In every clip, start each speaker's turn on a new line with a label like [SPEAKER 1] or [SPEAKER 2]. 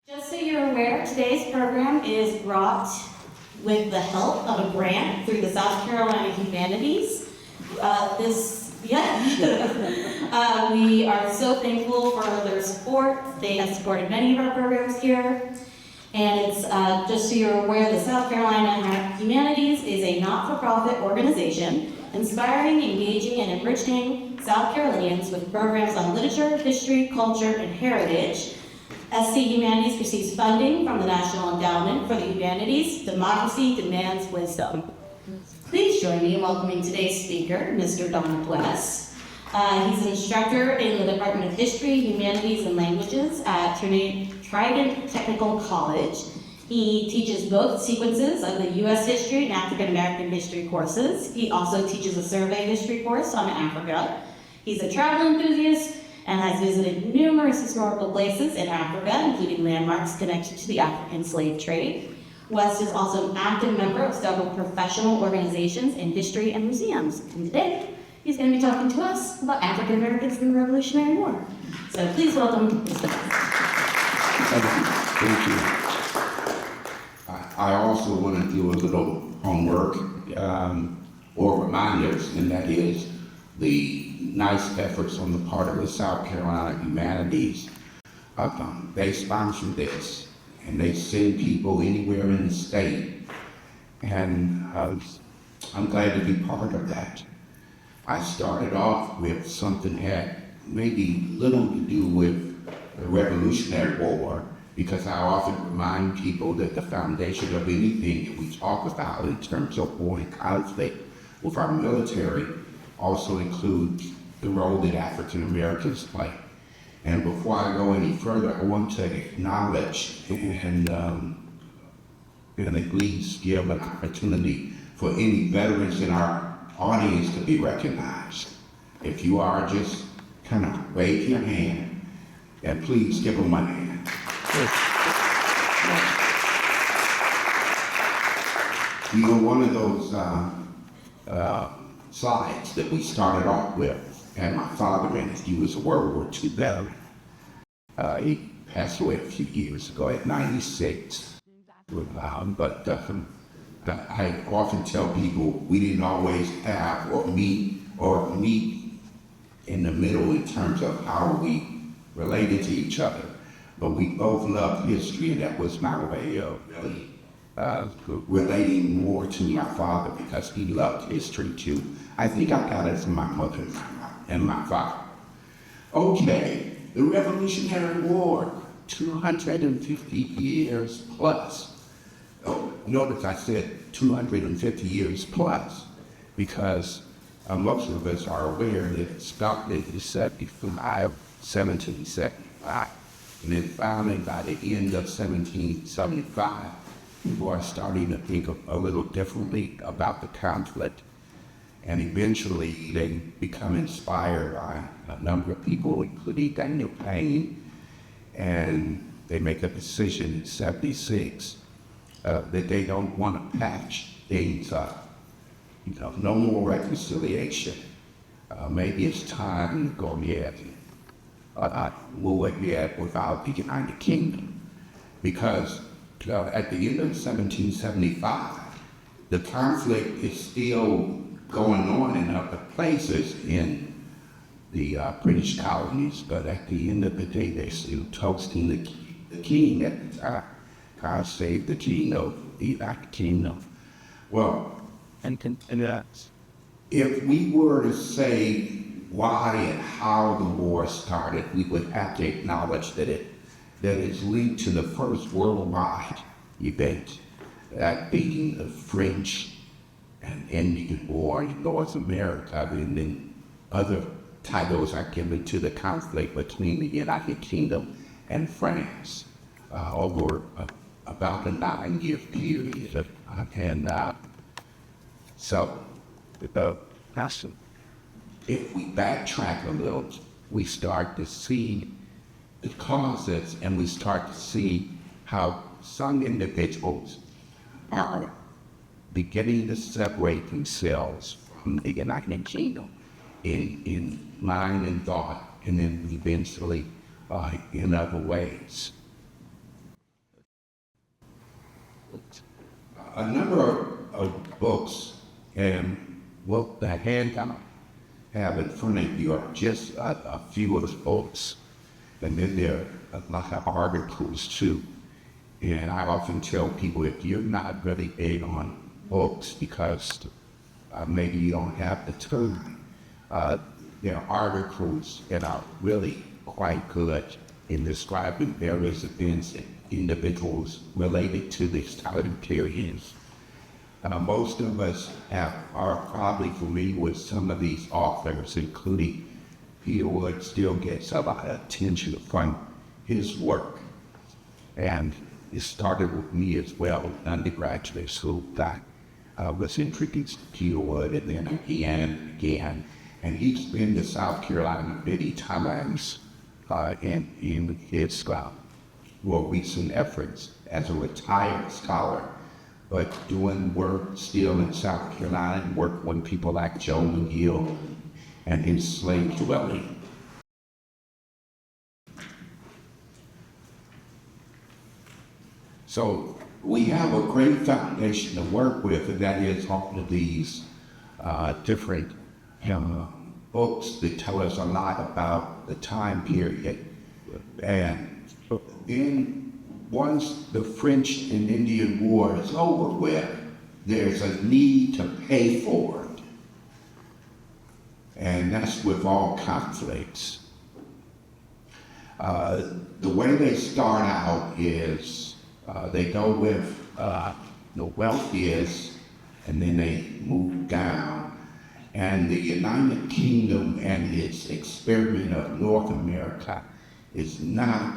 [SPEAKER 1] Just so you're aware, today's program is brought with the help of a grant through the South Carolina Humanities. We are so thankful for their support. They have supported many of our programs here. And it's just so you're aware, the South Carolina Humanities is a not-for-profit organization inspiring, engaging, and enriching South Carolinians with programs on literature, history, culture, and heritage. SC Humanities receives funding from the National Endowment for the Humanities. Democracy demands wisdom. Please join me in welcoming today's speaker, Mr. Donald West. He's an instructor in the Department of History, Humanities, and Languages at Trident Technical College. He teaches both sequences of the U.S. history and African American history courses. He also teaches a survey history course on Africa. He's a travel enthusiast and has visited numerous historical places in Africa, including landmarks connected to the African slave trade. West is also an active member of several professional organizations in history and museums. And today, he's going to be talking to us about African Americans in the Revolutionary War. So please welcome Mr. West.
[SPEAKER 2] Thank you. I also want to do a little homework or reminders, and that is the nice efforts on the part of the South Carolina Humanities. They sponsor this, and they send people anywhere in the state, and I'm glad to be part of that. I started off with something that had maybe little to do with the Revolutionary War, because I often remind people that the foundation of anything that we talk about in terms of war and conflict with our military also includes the role that African Americans play. And before I go any further, I want to acknowledge and at least give an opportunity for any veterans in our audience to be recognized. If you are, just kind of wave your hand and please give them my hand. You know, one of those slides that we started off with, and my father, and he was a World War II veteran. He passed away a few years ago at 96. But I often tell people we didn't always have or meet in the middle in terms of how we related to each other. But we both loved history, and that was my way of really relating more to my father, because he loved history too. I think I got it from my mother and my father. Okay, the Revolutionary War, 250 years plus. Oh, notice I said 250 years plus, because most of us are aware that it started in 1775, and then finally by the end of 1775, people are starting to think a little differently about the conflict, and eventually they become inspired by a number of people, including Daniel Payne, and they make a decision in 76 that they don't want to patch things up. You know, no more reconciliation. Maybe it's time to go ahead and move ahead without the United Kingdom, because at the end of 1775, the conflict is still going on in other places in the British colonies, but at the end of the day, they're still toasting the king at the time. God save the kingdom, the United Kingdom. Well, if we were to say why and how the war started, we would have to acknowledge that it's linked to the first worldwide event, that being the French and Indian War in North America, and then other titles are given to the conflict between the United Kingdom and France over about a 9-year period. So, if we backtrack a little, we start to see the causes, and we start to see how some individuals are beginning to separate themselves from the United Kingdom in mind and thought, and then eventually in other ways. A number of books and what the handout have in front of you are just a few of the books. And then there are a lot of articles too. And I often tell people, if you're not really big on books because maybe you don't have the time, there are articles that are really quite good in describing various events and individuals related to this time period. Most of us are probably familiar with some of these authors, including Peter Wood still gets a lot of attention from his work. And it started with me as well, undergraduate school, that was introduced to Peter Wood, and then again. And he's been to South Carolina many times in his more recent efforts as a retired scholar, but doing work still in South Carolina, and work with people like Joe McGill and his slave dwelling. So we have a great foundation to work with, and that is all of these different books that tell us a lot about the time period. And then once the French and Indian War is over with, there's a need to pay for it. And that's with all conflicts. The way they start out is they go with the wealthiest, and then they move down. And the United Kingdom and its experiment of North America is not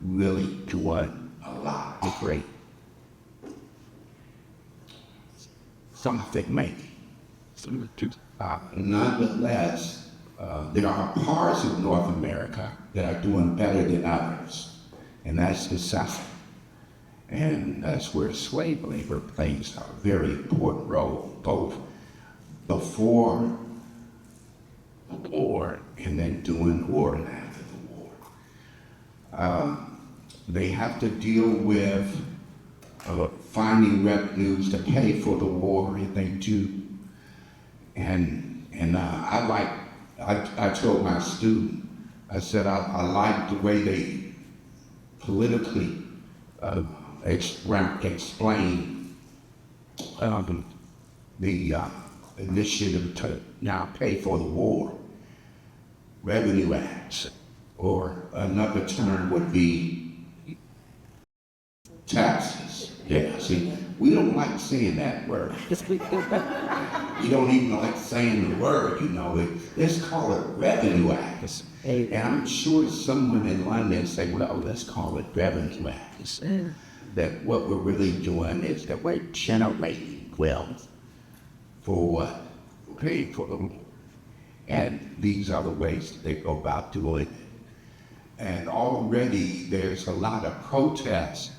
[SPEAKER 2] really doing a lot of great. Something maybe. Nonetheless, there are parts of North America that are doing better than others, and that's the South. And that's where slave labor plays a very important role, both before the war and then during the war and after the war. They have to deal with finding revenues to pay for the war if they do. And I told my student, I said, I like the way they politically explain the initiative to now pay for the war, revenue acts, or another term would be taxes. Yeah, see, we don't like saying that word. You don't even like saying the word, you know. Let's call it revenue acts. And I'm sure someone in London say, well, let's call it revenue acts. That what we're really doing is that we're generating wealth for what? Paying for them. And these are the ways they go about doing it. And already there's a lot of protests.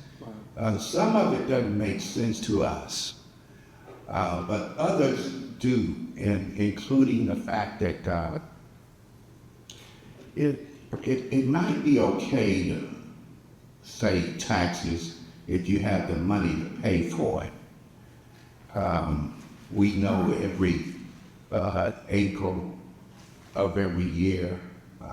[SPEAKER 2] Some of it doesn't make sense to us, but others do, and including the fact that it might be okay to say taxes if you have the money to pay for it. We know every April of every year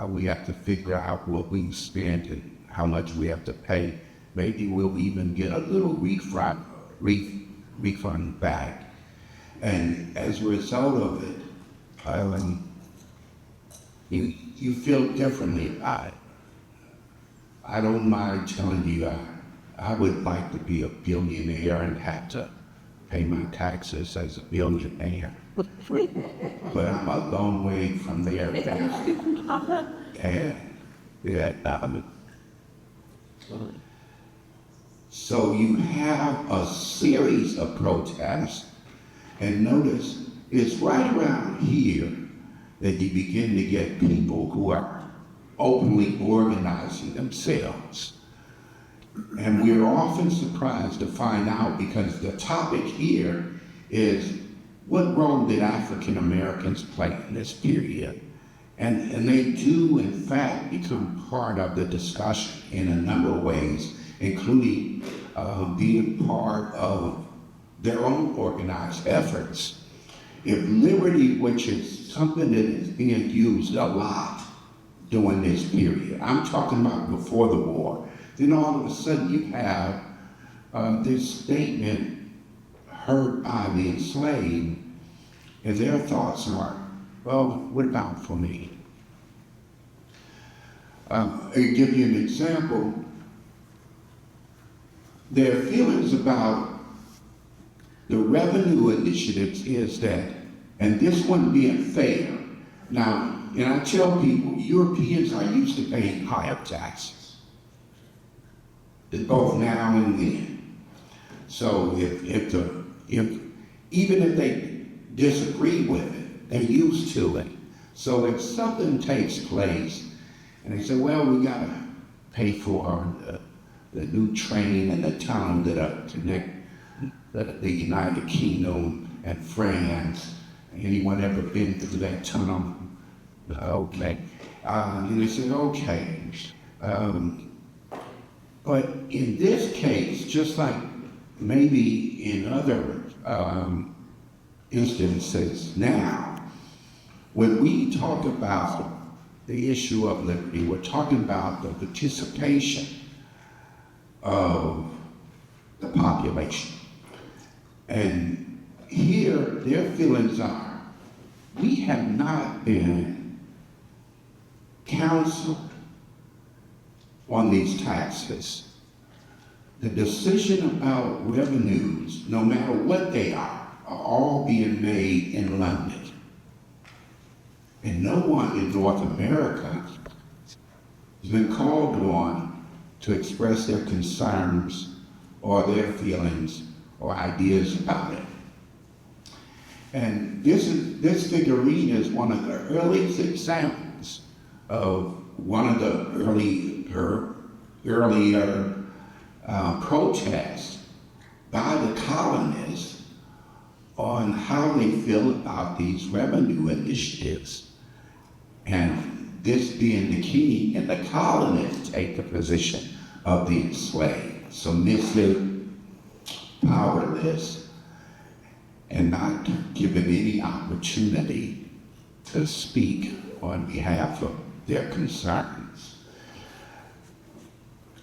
[SPEAKER 2] we have to figure out what we spend and how much we have to pay. Maybe we'll even get a little refund back. And as a result of it, you feel differently about it. I don't mind telling you, I would like to be a billionaire and have to pay my taxes as a billionaire. But I'm a long way from there. And so you have a series of protests, and notice it's right around here that you begin to get people who are openly organizing themselves. And we're often surprised to find out, because the topic here is what role did African Americans play in this period? And they do, in fact, become part of the discussion in a number of ways, including being part of their own organized efforts. If liberty, which is something that is being used a lot during this period, I'm talking about before the war, then all of a sudden you have this statement heard by the enslaved, and their thoughts are, well, what about for me? I'll give you an example. Their feelings about the revenue initiatives is that, and this one being fair. Now, and I tell people, Europeans are used to paying higher taxes, both now and then. So even if they disagree with it, they're used to it. So if something takes place, and they say, well, we gotta pay for the new train and the tunnel that connect the United Kingdom and France. Anyone ever been through that tunnel? Okay. And they said, okay. But in this case, just like maybe in other instances now, when we talk about the issue of liberty, we're talking about the participation of the population. And here, their feelings are, we have not been counseled on these taxes. The decision about revenues, no matter what they are all being made in London. And no one in North America has been called on to express their concerns or their feelings or ideas about it. And this figurine is one of the earliest examples of one of the earlier protests by the colonists on how they feel about these revenue initiatives. And this being the key, and the colonists take the position of the enslaved, submissive, powerless, and not given any opportunity to speak on behalf of their concerns.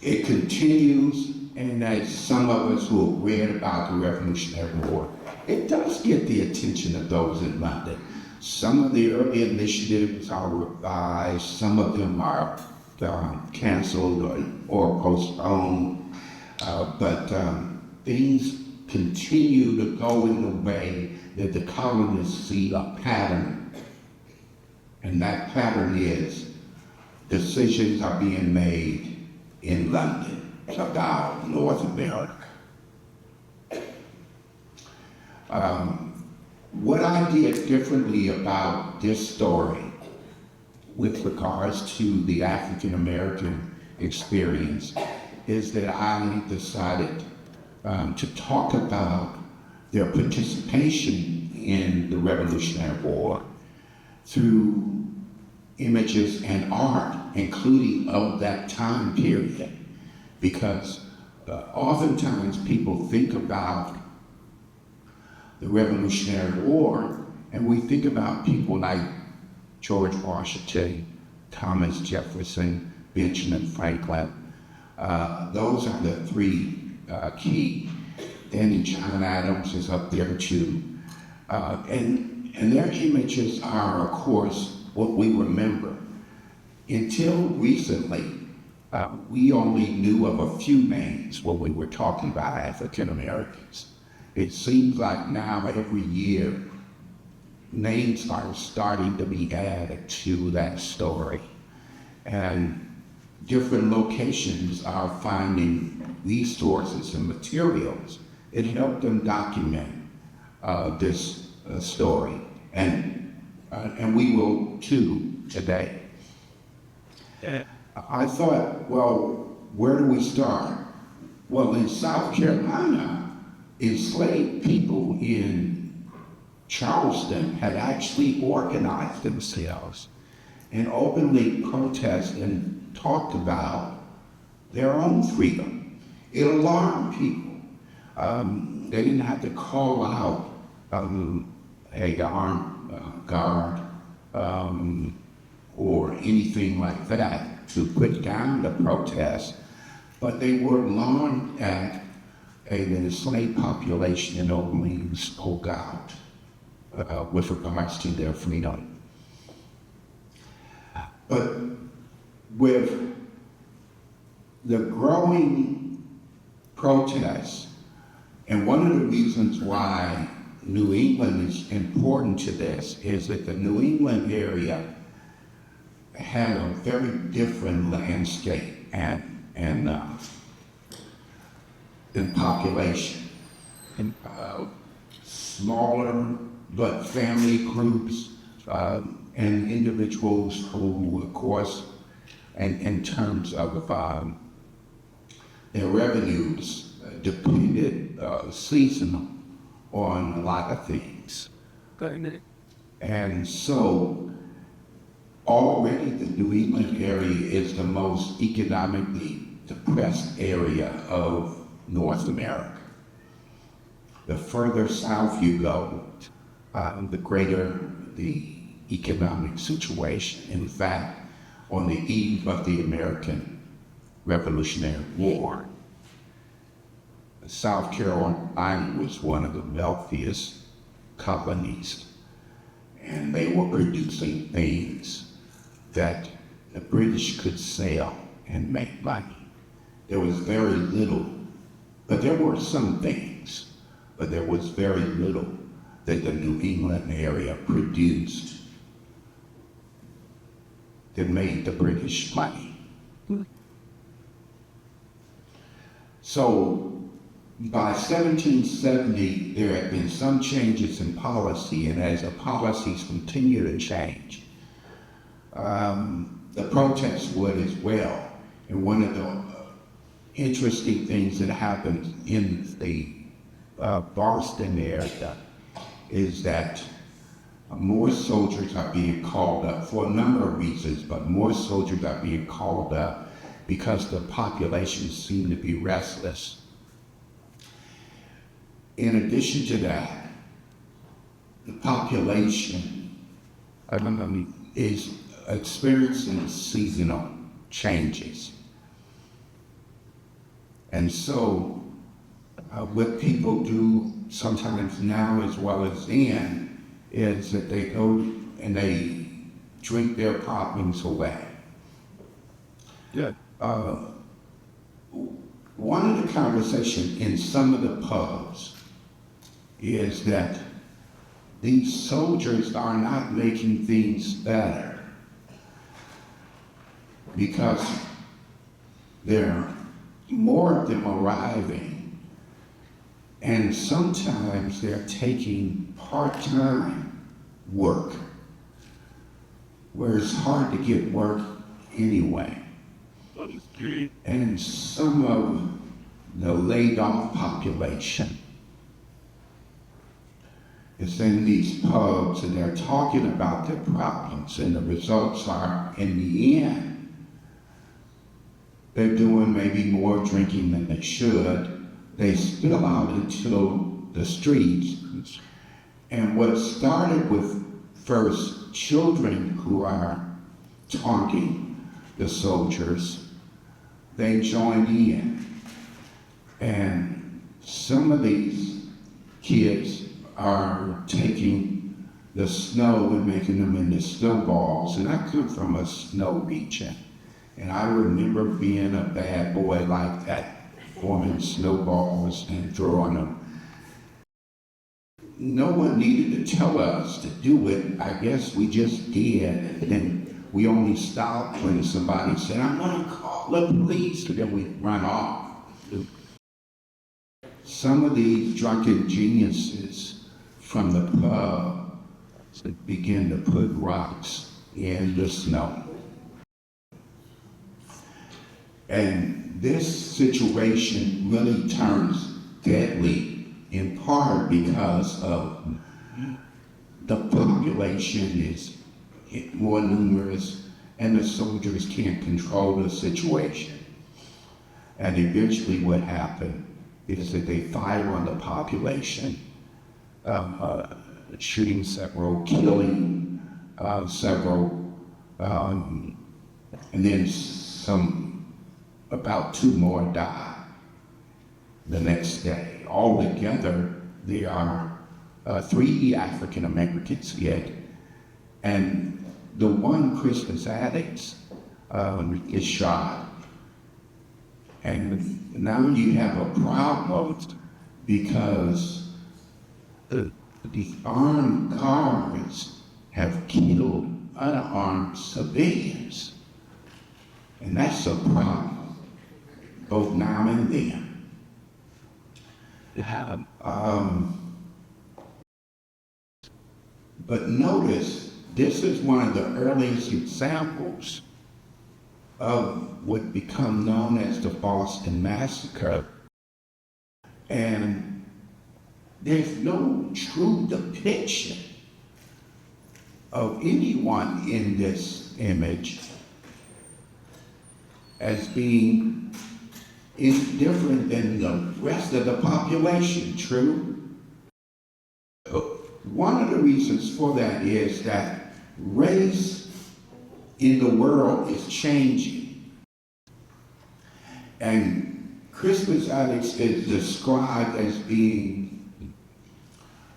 [SPEAKER 2] It continues, and as some of us who have read about the Revolutionary War, it does get the attention of those in London. Some of the early initiatives are revised, some of them are canceled or postponed, but things continue to go in the way that the colonists see a pattern. And that pattern is decisions are being made in London about North America. What I did differently about this story with regards to the African American experience is that I decided to talk about their participation in the Revolutionary War through images and art, including of that time period, because oftentimes people think about the Revolutionary War and we think about people like George Washington, Thomas Jefferson, Benjamin Franklin. Those are the three key. Then John Adams is up there too. And their images are, of course, what we remember. Until recently, we only knew of a few names when we were talking about African Americans. It seems like now every year, names are starting to be added to that story. And different locations are finding resources and materials that help them document this story. And we will too today. I thought, well, where do we start? Well, in South Carolina, enslaved people in Charleston had actually organized themselves and openly protested and talked about their own freedom. it alarmed people. They didn't have to call out a armed guard or anything like that to put down the protest, but they were alarmed at the enslaved population in Oakland spoke out with regards to their freedom. But with the growing protests, and one of the reasons why New England is important to this is that the New England area had a very different landscape and population. Smaller but family groups and individuals who, of course, and in terms of their revenues, depended seasonal on a lot of things. And so already the New England area is the most economically depressed area of North America. The further south you go, the greater the economic situation. In fact, on the eve of the American Revolutionary War, South Carolina was one of the wealthiest colonies, and they were producing things that the British could sell and make money. There was very little, but there were some things, but there was very little that the New England area produced that made the British money. So by 1770, there had been some changes in policy, and as the policies continue to change, the protests would as well. And one of the interesting things that happened in the Boston area is that more soldiers are being called up for a number of reasons, but more soldiers are being called up because the population seemed to be restless. In addition to that, the population is experiencing seasonal changes. And so what people do sometimes now as well as then is that they go and they drink their problems away.
[SPEAKER 3] Yeah.
[SPEAKER 2] One of the conversations in some of the pubs is that these soldiers are not making things better because there are more of them arriving, and sometimes they're taking part-time work where it's hard to get work anyway. And some of the laid-off population is in these pubs, and they're talking about their problems, and the results are, in the end, they're doing maybe more drinking than they should. They spill out into the streets. And what started with first children who are taunting the soldiers, they joined in. And some of these kids are taking the snow and making them into snowballs. And I come from a snow region, and I remember being a bad boy like that, forming snowballs and throwing them. No one needed to tell us to do it. I guess we just did. And then we only stopped when somebody said, "I'm gonna call the police," and then we run off. Some of these drunken geniuses from the pub begin to put rocks in the snow. And this situation really turns deadly, in part because of the population is more numerous and the soldiers can't control the situation. And eventually what happened is that they fired on the population, shooting several, killing several, and then about 2 more died the next day. Altogether, there are 3 African Americans yet, and the one Christmas addict is shot. And now you have a problem because the armed guards have killed unarmed civilians. And that's a problem, both now and then. But notice, this is one of the earliest examples of what become known as the Boston Massacre. And there's no true depiction of anyone in this image as being different than the rest of the population, true? One of the reasons for that is that race in the world is changing. And Christmas addicts is described as being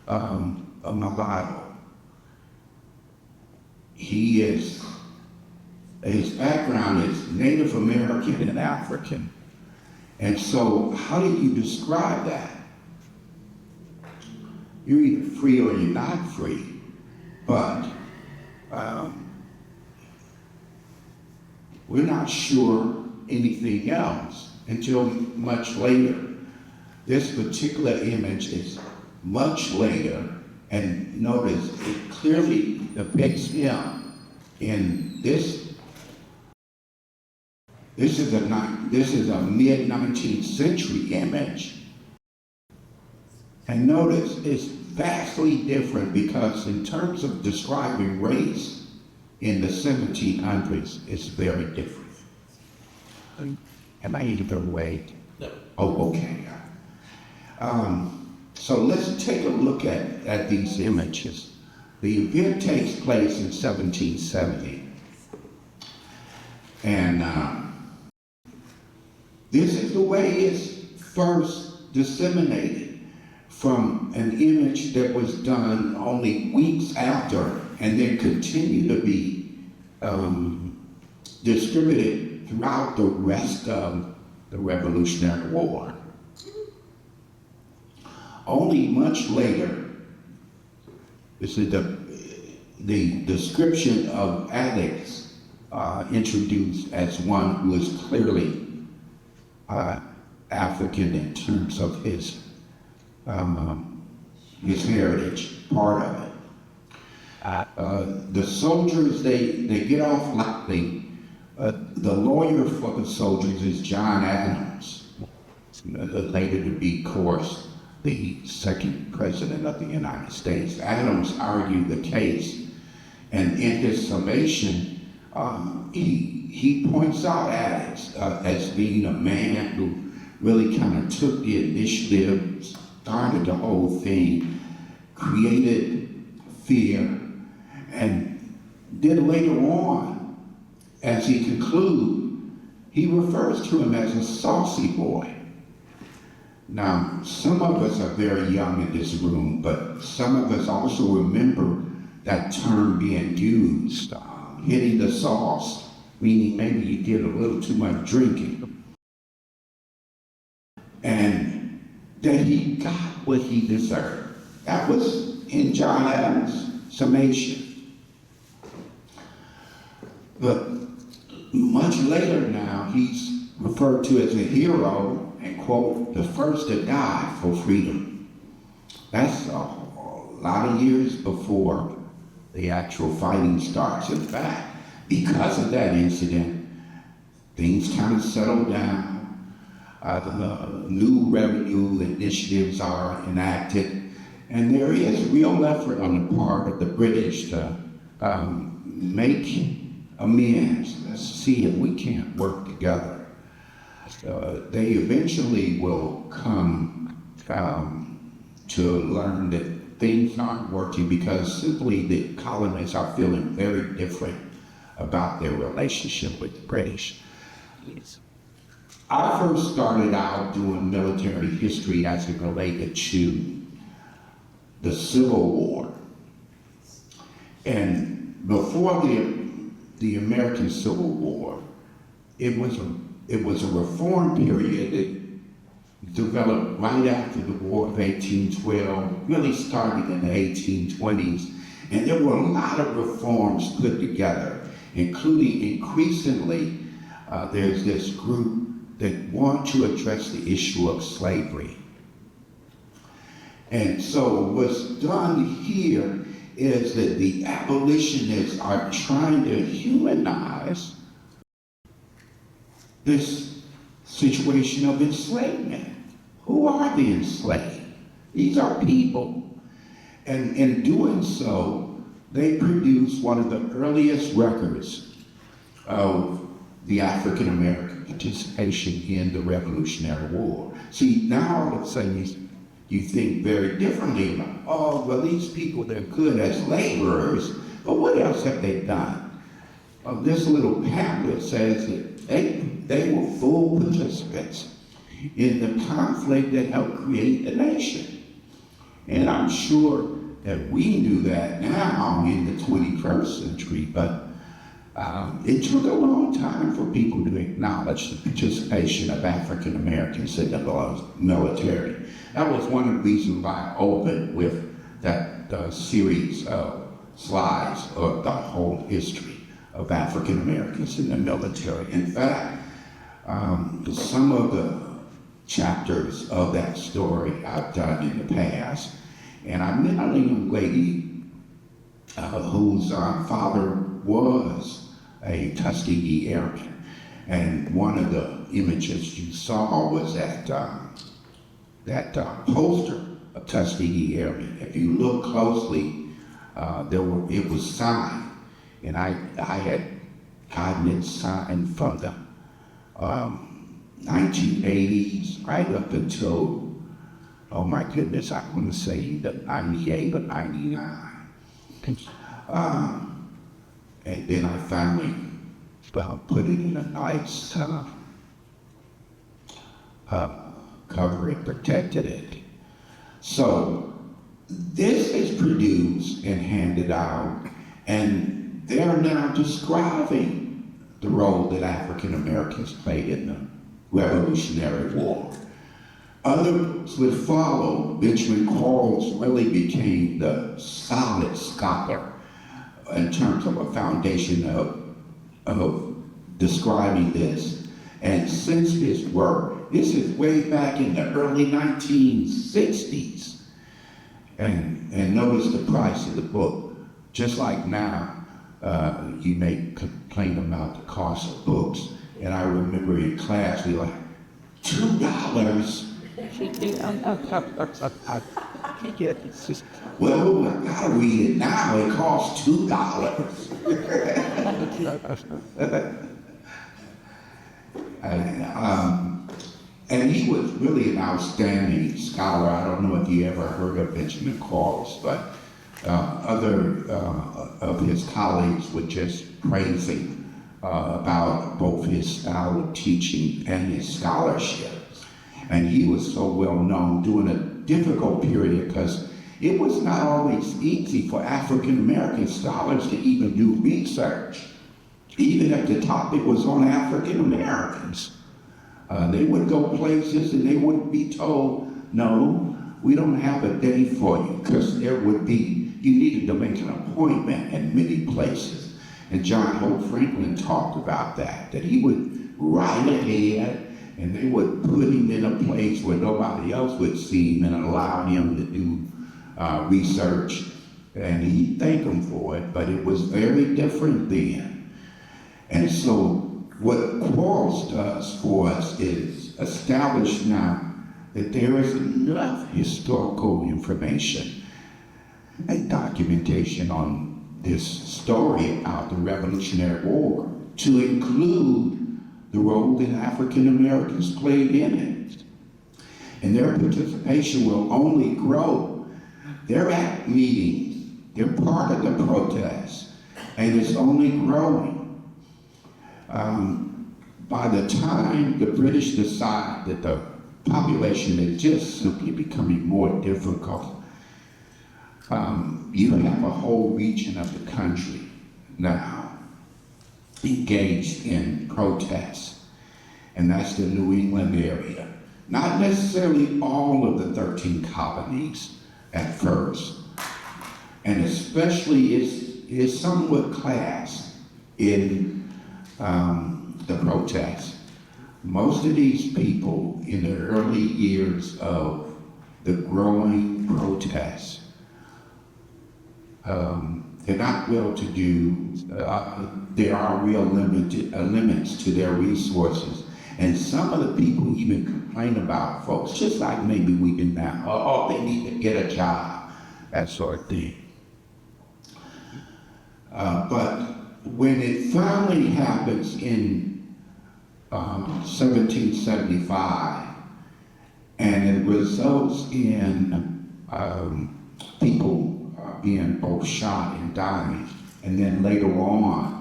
[SPEAKER 2] a mulatto. His background is Native American and African. And so how do you describe that? You're either free or you're not free, but we're not sure anything else until much later. This particular image is much later, and notice it clearly depicts him in this. This is a mid-19th century image. And notice it's vastly different because in terms of describing race in the 1700s, it's very different. Am I either way? No. Oh, okay. So let's take a look at these images. The event takes place in 1770. And this is the way it's first disseminated, from an image that was done only weeks after and then continued to be distributed throughout the rest of the Revolutionary War. Only much later, this is the description of addicts introduced as one who is clearly African in terms of his heritage, part of it. The soldiers, they get off lightly. The lawyer for the soldiers is John Adams, later to be, of course, the second president of the United States. Adams argued the case, and in his summation, he points out Adams as being a man who really kind of took the initiative, started the whole thing, created fear, and then later on, as he concludes, he refers to him as a saucy boy. Now, some of us are very young in this room, but some of us also remember that term being used, hitting the sauce, meaning maybe you did a little too much drinking. And that he got what he deserved. That was in John Adams' summation. But much later now, he's referred to as a hero and, quote, the first to die for freedom. That's a lot of years before the actual fighting starts. In fact, because of that incident, things kind of settled down. The new revenue initiatives are enacted, and there is real effort on the part of the British to make amends. Let's see if we can't work together. they eventually will come to learn that things aren't working because simply the colonists are feeling very different about their relationship with the British. I first started out doing military history as it related to the Civil War. And before the American Civil War, it was a reform period that developed right after the War of 1812, really started in the 1820s. And there were a lot of reforms put together, including increasingly, there's this group that want to address the issue of slavery. And so what's done here is that the abolitionists are trying to humanize this situation of enslavement. Who are the enslaved? These are people. And in doing so, they produce one of the earliest records of the African American participation in the Revolutionary War. See, now all of a sudden you think very differently about, oh, well, these people, they're good as laborers, but what else have they done? This little pamphlet says that they were full participants in the conflict that helped create the nation. And I'm sure that we knew that now in the 21st century, but it took a long time for people to acknowledge the participation of African Americans in the military. That was one of the reasons why I opened with that series of slides of the whole history of African Americans in the military. In fact, some of the chapters of that story I've done in the past, and I met a young lady whose father was a Tuskegee Airman, and one of the images you saw was that poster of Tuskegee Airmen. If you look closely, it was signed, and I had gotten it signed from the 1980s right up until, oh my goodness, I want to say the 98 or 99. And then I finally put it in a nice cover and protected it. So this is produced and handed out, and they're now describing the role that African Americans played in the Revolutionary War. Others would follow. Benjamin Quarles really became the solid scholar in terms of a foundation of describing this. And since his work, this is way back in the early 1960s. And notice the price of the book. Just like now, you may complain about the cost of books. And I remember in class, we were like, $2? Well, I gotta read it now. It costs $2. And he was really an outstanding scholar. I don't know if you ever heard of Benjamin Quarles, but other of his colleagues would just praise him about both his style of teaching and his scholarship. And he was so well known during a difficult period because it was not always easy for African American scholars to even do research, even if the topic was on African Americans. They would go places and they would be told, no, we don't have a day for you, because there would be, you needed to make an appointment in many places. And John Hope Franklin talked about that he would write ahead and they would put him in a place where nobody else would see him and allow him to do research. And he'd thank them for it, but it was very different then. And so what Quarles does for us is establish now that there is enough historical information and documentation on this story about the Revolutionary War to include the role that African Americans played in it. And their participation will only grow. They're at meetings, they're part of the protest, and it's only growing. By the time the British decide that the population is just simply becoming more difficult, you have a whole region of the country now engaged in protests, and that's the New England area. Not necessarily all of the 13 colonies at first, and especially is somewhat class in the protests. Most of these people in the early years of the growing protests, they're not well-to-do. There are real limits to their resources. And some of the people even complain about folks, just like maybe we do now, oh, they need to get a job, that sort of thing. But when it finally happens in 1775, and it results in people being both shot and dying, and then later on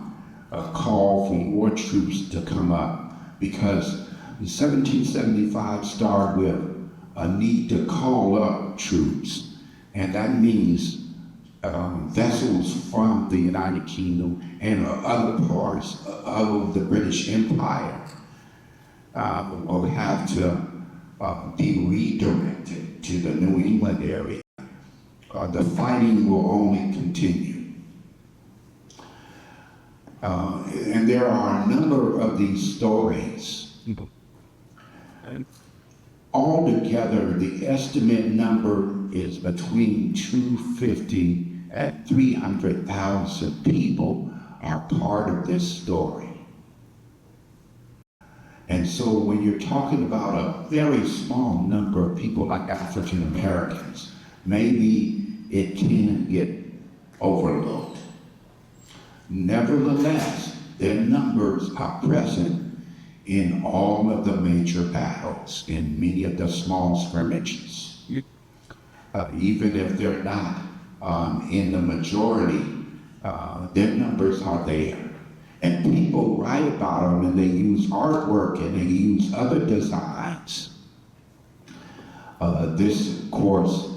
[SPEAKER 2] a call for more troops to come up, because 1775 started with a need to call up troops, and that means vessels from the United Kingdom and other parts of the British Empire will have to be redirected to the New England area. The fighting will only continue. And there are a number of these stories. Altogether, the estimate number is between 250 and 300,000 people are part of this story. And so when you're talking about a very small number of people like African Americans, maybe it can get overlooked. Nevertheless, their numbers are present in all of the major battles, in many of the small skirmishes. Even if they're not in the majority, their numbers are there. And people write about them, and they use artwork, and they use other designs. This, of course,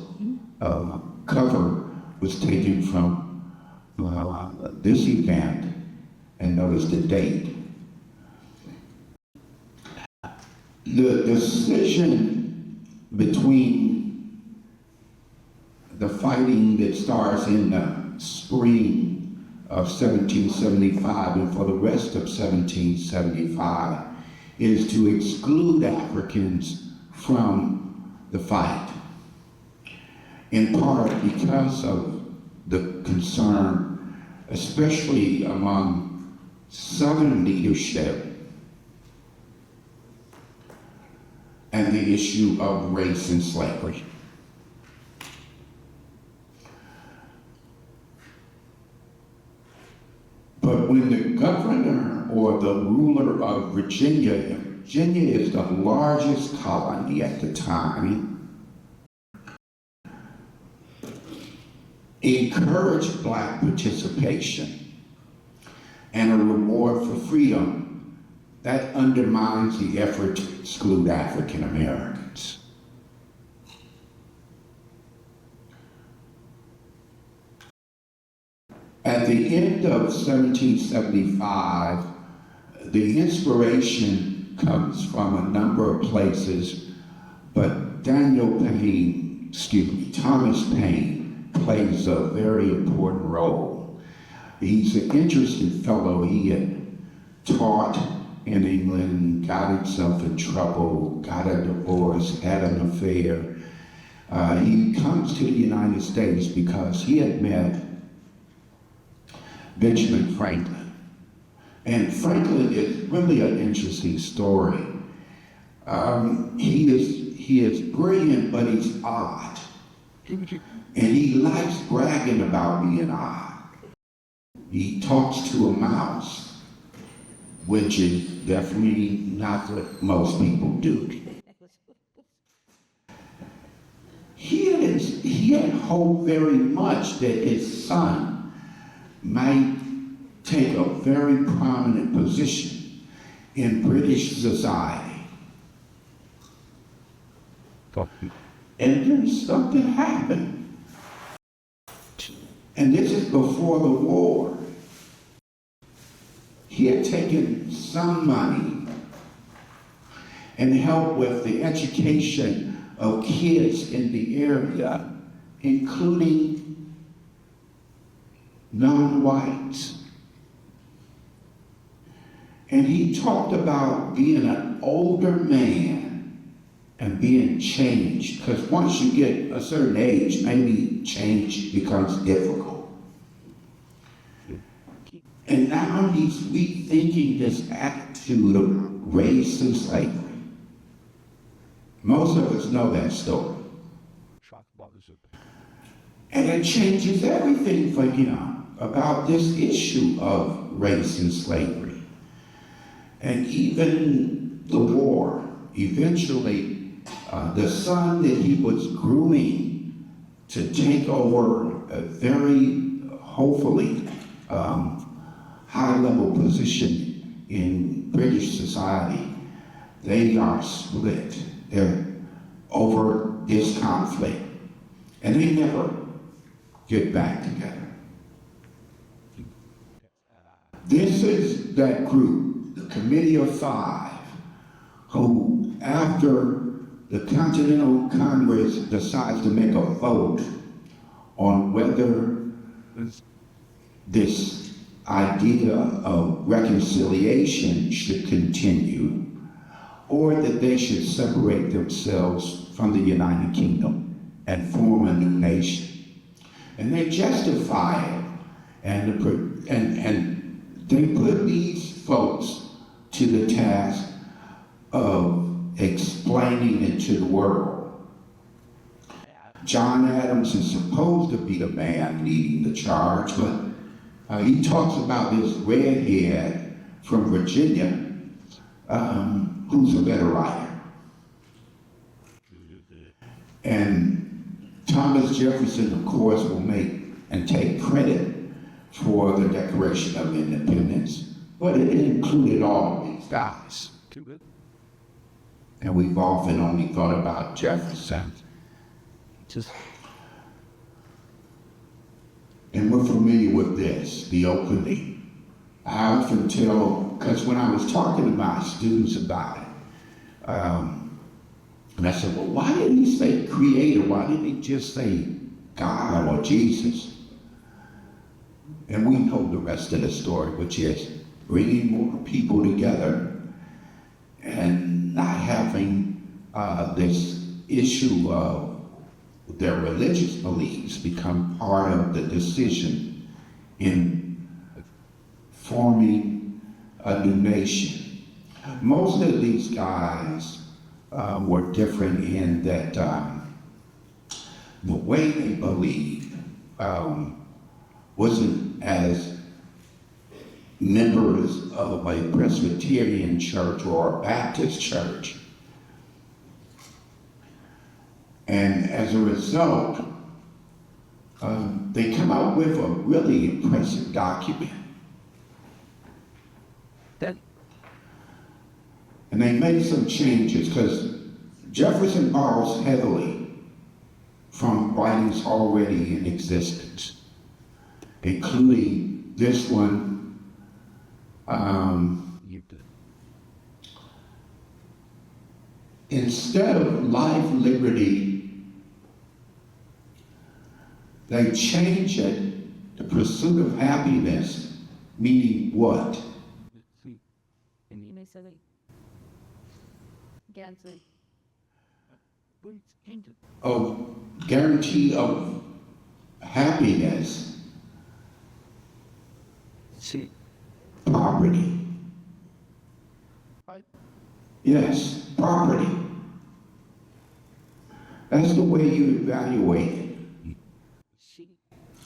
[SPEAKER 2] cover was taken from this event, and notice the date. The decision between the fighting that starts in the spring of 1775 and for the rest of 1775 is to exclude Africans from the fight, in part because of the concern, especially among Southern leadership, and the issue of race and slavery. But when the governor or the ruler of Virginia is the largest colony at the time, encouraged Black participation and a reward for freedom, that undermines the effort to exclude African Americans. At the end of 1775, the inspiration comes from a number of places, but Thomas Paine plays a very important role. He's an interesting fellow. He had taught in England, got himself in trouble, got a divorce, had an affair. He comes to the United States because he had met Benjamin Franklin. And Franklin is really an interesting story. He is brilliant, but he's odd. And he likes bragging about being odd. He talks to a mouse. which is definitely not what most people do. He had hoped very much that his son might take a very prominent position in British society. And then something happened. And this is before the war. He had taken some money and helped with the education of kids in the area, including non-whites. And he talked about being an older man and being changed, because once you get a certain age, maybe change becomes difficult. And now he's rethinking this attitude of race and slavery. Most of us know that story. And it changes everything for him about this issue of race and slavery. And even the war, eventually, the son that he was grooming to take over a very, hopefully, high-level position in British society, they are split. They're over this conflict, and they never get back together. This is that group, the Committee of Five, who, after the Continental Congress decides to make a vote on whether this idea of reconciliation should continue or that they should separate themselves from the United Kingdom and form a new nation. And they justify it, and they put these folks to the task of explaining it to the world. John Adams is supposed to be the man leading the charge, but he talks about this redhead from Virginia who's a better writer. And Thomas Jefferson, of course, will make and take credit for the Declaration of Independence, but it included all these guys. And we've often only thought about Jefferson. And we're familiar with this, the opening. I often tell, because when I was talking to my students about it, and I said, well, why didn't he say creator? Why didn't he just say God or Jesus? And we know the rest of the story, which is bringing more people together and not having this issue of their religious beliefs become part of the decision in forming a new nation. Most of these guys were different in that the way they believed wasn't as members of a Presbyterian church or a Baptist church. And as a result, they come out with a really impressive document. And they made some changes because Jefferson borrows heavily from writings already in existence, including this one. Instead of life, liberty, they change it to pursuit of happiness, meaning what? Guarantee of happiness, property. Yes, property. That's the way you evaluate it.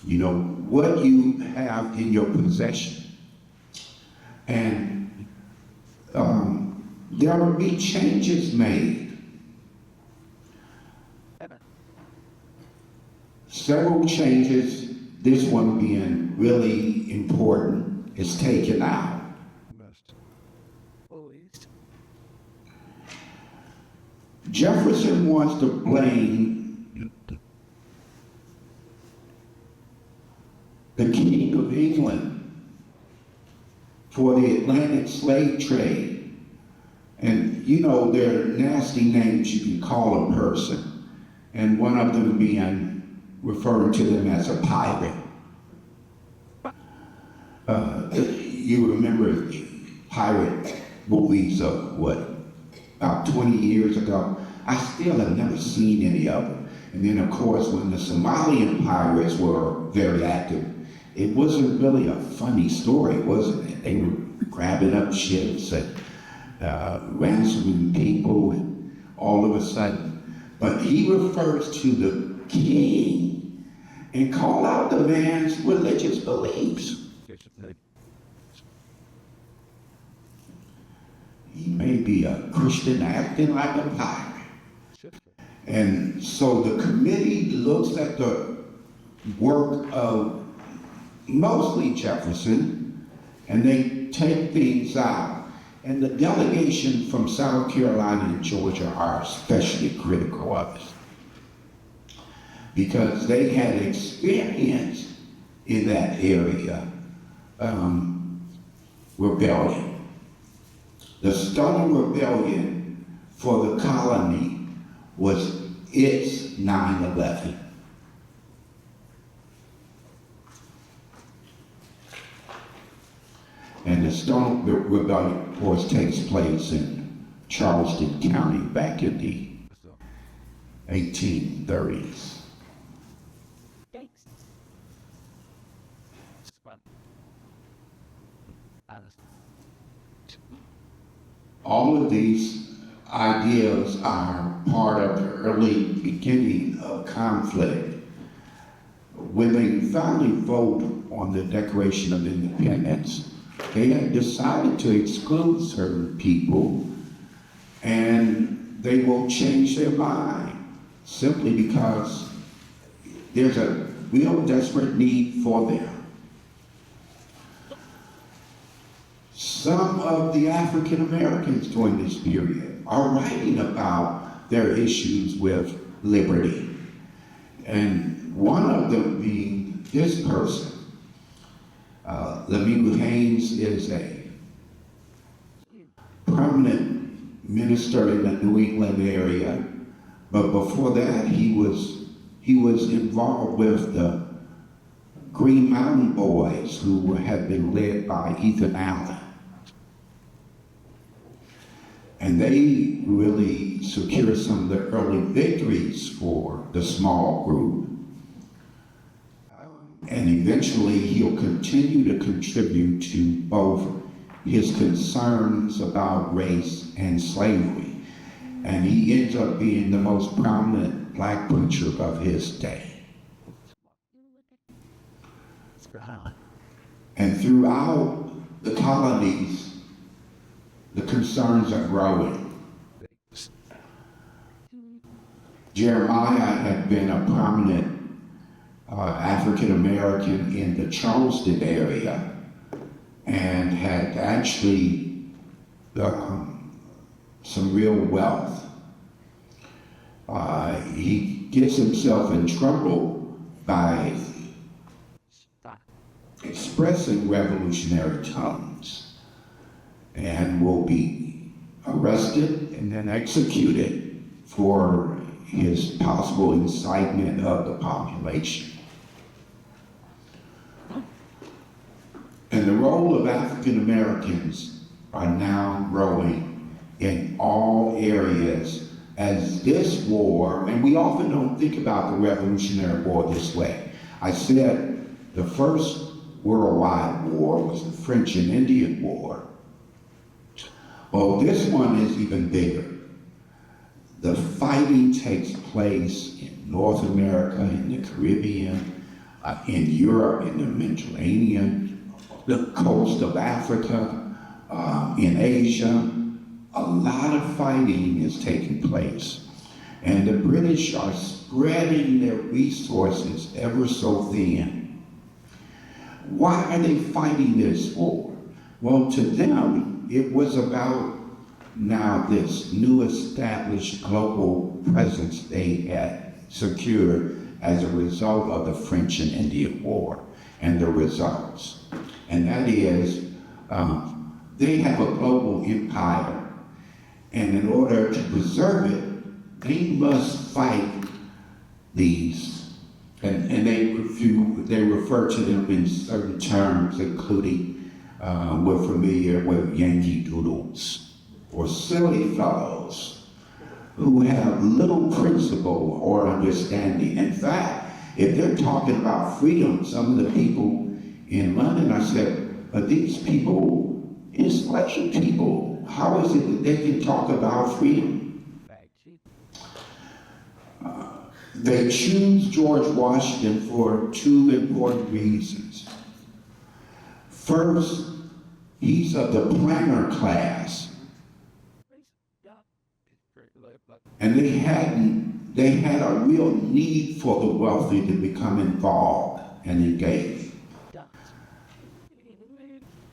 [SPEAKER 2] You know, what you have in your possession. And there will be changes made. Several changes, this one being really important, is taken out. Jefferson wants to blame the King of England for the Atlantic slave trade. And you know, there are nasty names you can call a person, and one of them being referring to them as a pirate. You remember pirate movies of what, about 20 years ago? I still have never seen any of them. And then of course, when the Somalian pirates were very active, it wasn't really a funny story, wasn't it? They were grabbing up ships and ransoming people and all of a sudden. But he refers to the king and call out the man's religious beliefs. He may be a Christian acting like a pirate. And so the committee looks at the work of mostly Jefferson, and they take things out. And the delegation from South Carolina and Georgia are especially critical of it, because they had experience in that area, rebellion. The Stone Rebellion for the colony was its 9/11. And the Stone Rebellion, of course, takes place in Charleston County back in the 1830s. All of these ideas are part of the early beginning of conflict. When they finally vote on the Declaration of Independence, they had decided to exclude certain people, and they will change their mind simply because there's a real desperate need for them. Some of the African Americans during this period are writing about their issues with liberty. And one of them being this person. Lemuel Haynes is a permanent minister in the New England area, but before that he was involved with the Green Mountain Boys, who had been led by Ethan Allen. And they really secured some of the early victories for the small group. And eventually he'll continue to contribute to both his concerns about race and slavery. And he ends up being the most prominent black preacher of his day. And throughout the colonies, the concerns are growing. Jeremiah had been a prominent African American in the Charleston area and had actually some real wealth. He gets himself in trouble by expressing revolutionary tones and will be arrested and then executed for his possible incitement of the population. And the role of African Americans are now growing in all areas as this war, and we often don't think about the Revolutionary War this way. I said the first worldwide war was the French and Indian War. Well, this one is even bigger. The fighting takes place in North America, in the Caribbean, in Europe, in the Mediterranean, the coast of Africa, in Asia, a lot of fighting is taking place, and the British are spreading their resources ever so thin. Why are they fighting this war? Well, to them, it was about now this new established global presence they had secured as a result of the French and Indian War and the results. And that is, they have a global empire, and in order to preserve it, they must fight these. And they refer to them in certain terms, including, we're familiar with Yankee Doodles, or silly fellows who have little principle or understanding. In fact, if they're talking about freedom, some of the people in London, I said, are these people enslaved people? How is it that they can talk about freedom? They choose George Washington for two important reasons. First, he's of the planter class. And they had a real need for the wealthy to become involved and engaged.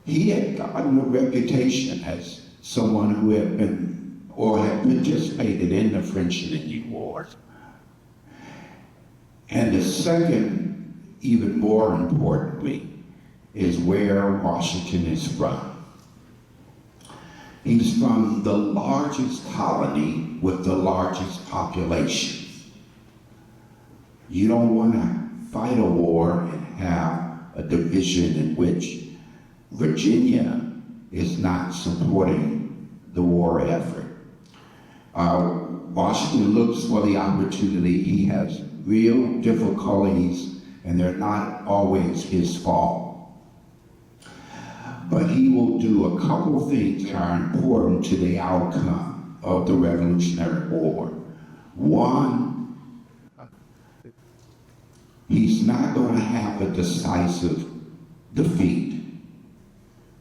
[SPEAKER 2] He had gotten a reputation as someone who had been or had participated in the French and Indian Wars. And the second, even more importantly, is where Washington is from. He's from the largest colony with the largest population. You don't want to fight a war and have a division in which Virginia is not supporting the war effort. Washington looks for the opportunity. He has real difficulties, and they're not always his fault. But he will do a couple of things that are important to the outcome of the Revolutionary War. One, he's not going to have a decisive defeat.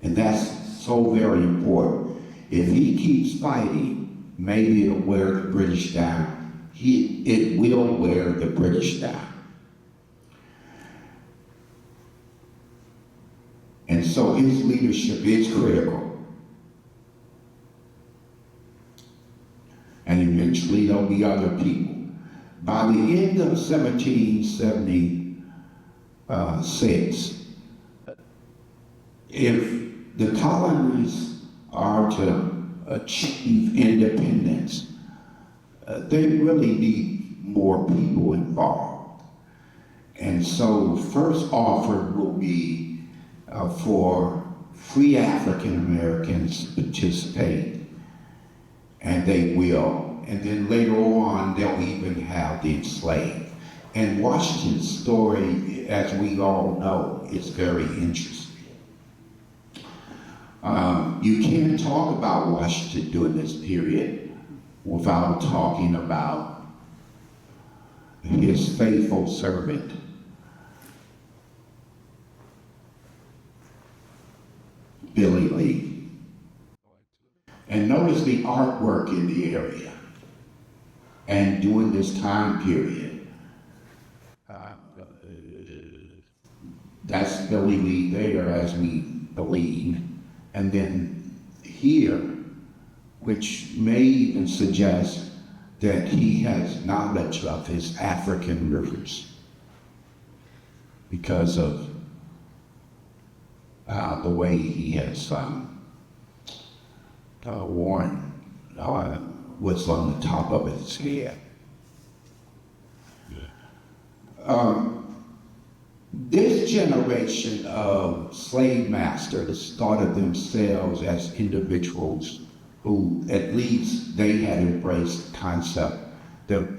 [SPEAKER 2] And that's so very important. If he keeps fighting, maybe it'll wear the British down. It will wear the British down. And so his leadership is critical. And eventually there'll be other people. By the end of 1776, if the colonies are to achieve independence, they really need more people involved. And so first offered will be for free African Americans to participate, and they will. And then later on, they'll even have the enslaved. And Washington's story, as we all know, is very interesting. You can't talk about Washington during this period without talking about his faithful servant, Billy Lee. And notice the artwork in the area. And during this time period, that's Billy Lee there, as we believe. And then here, which may even suggest that he has knowledge of his African rivers because of the way he has worn what's on the top of his head. This generation of slave masters thought of themselves as individuals who, at least, they had embraced the concept that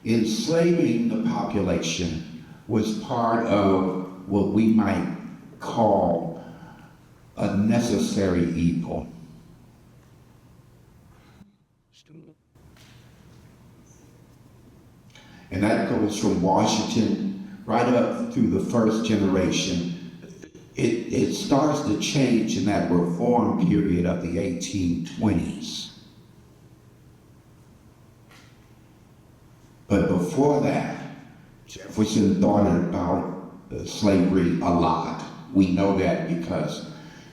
[SPEAKER 2] enslaving the population was part of what we might call a necessary evil. And that goes from Washington right up through the first generation. it starts to change in that reform period of the 1820s. But before that, Jefferson thought about slavery a lot. We know that because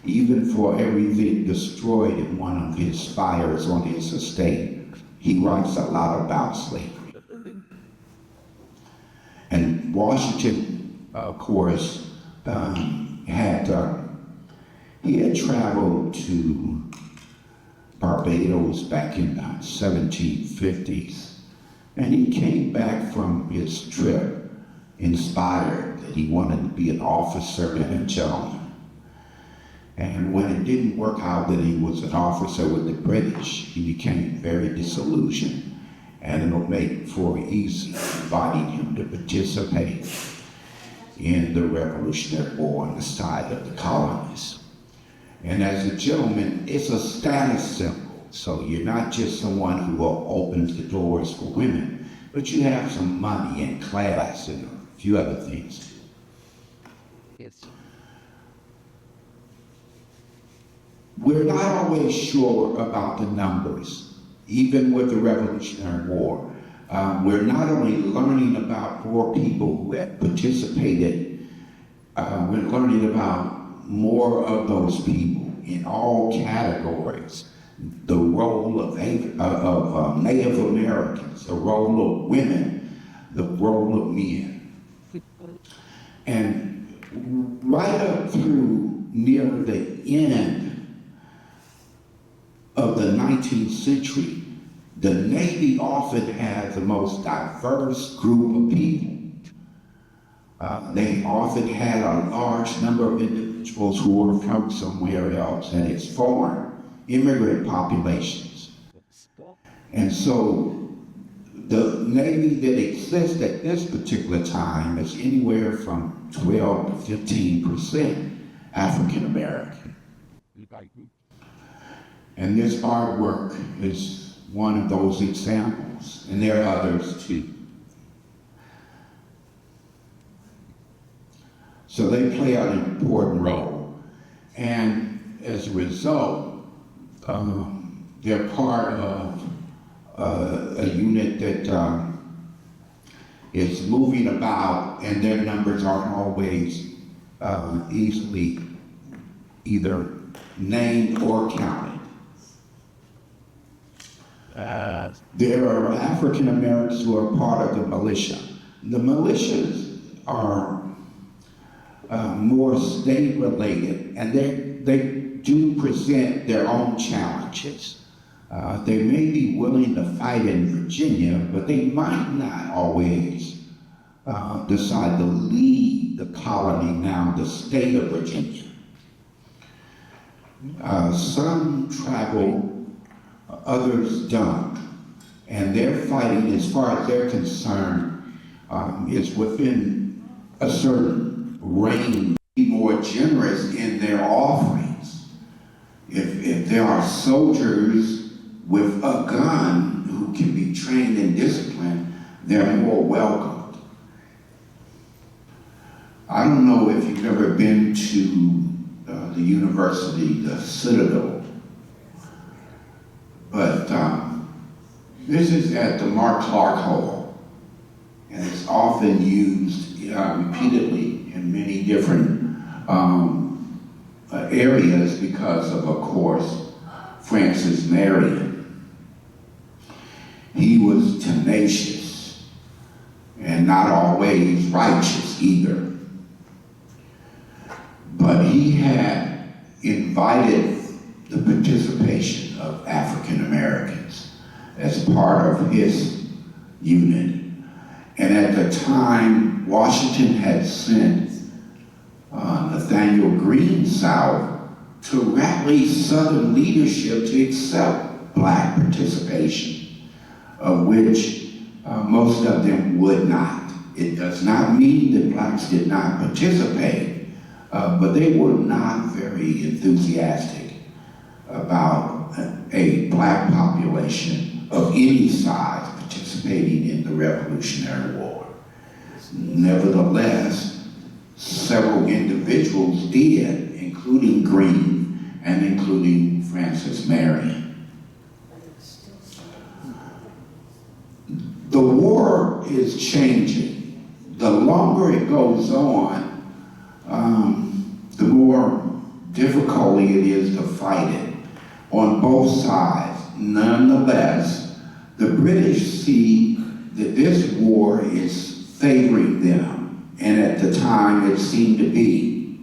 [SPEAKER 2] even for everything destroyed in one of his fires on his estate, he writes a lot about slavery. And Washington, of course, he had traveled to Barbados back in the 1750s, and he came back from his trip inspired that he wanted to be an officer and a gentleman. And when it didn't work out that he was an officer with the British, he became very disillusioned, and it'll make for easy inviting him to participate in the Revolutionary War on the side of the colonists. And as a gentleman, it's a status symbol. So you're not just someone who opens the doors for women, but you have some money and class and a few other things.
[SPEAKER 3] Yes.
[SPEAKER 2] We're not always sure about the numbers, even with the Revolutionary War. We're not only learning about more people who had participated, we're learning about more of those people in all categories. The role of Native Americans, the role of women, the role of men. And right up through near the end of the 19th century, the Navy often had the most diverse group of people. They often had a large number of individuals who were from somewhere else, and it's foreign immigrant populations. And so the Navy that exists at this particular time is anywhere from 12 to 15% African American. And this artwork is one of those examples, and there are others too. So they play an important role, and as a result, they're part of a unit that is moving about, and their numbers aren't always easily either named or counted. There are African Americans who are part of the militia. The militias are more state-related, and they do present their own challenges. They may be willing to fight in Virginia, but they might not always decide to lead the colony, now the state of Virginia. Some travel, others don't. And their fighting, as far as they're concerned, is within a certain range. Be more generous in their offerings. If there are soldiers with a gun who can be trained and disciplined, they're more welcomed. I don't know if you've ever been to the university, the Citadel, but this is at the Mark Clark Hall, and it's often used repeatedly in many different areas because of course, Francis Marion. He was tenacious and not always righteous either. But he had invited the participation of African Americans as part of his unit. And at the time, Washington had sent Nathaniel Greene south to rally Southern leadership to accept Black participation, of which most of them would not. It does not mean that Blacks did not participate, but they were not very enthusiastic about a Black population of any size participating in the Revolutionary War. Nevertheless, several individuals did, including Green and including Francis Marion. The war is changing. The longer it goes on, the more difficulty it is to fight it on both sides. Nonetheless, the British see that this war is favoring them, and at the time it seemed to be.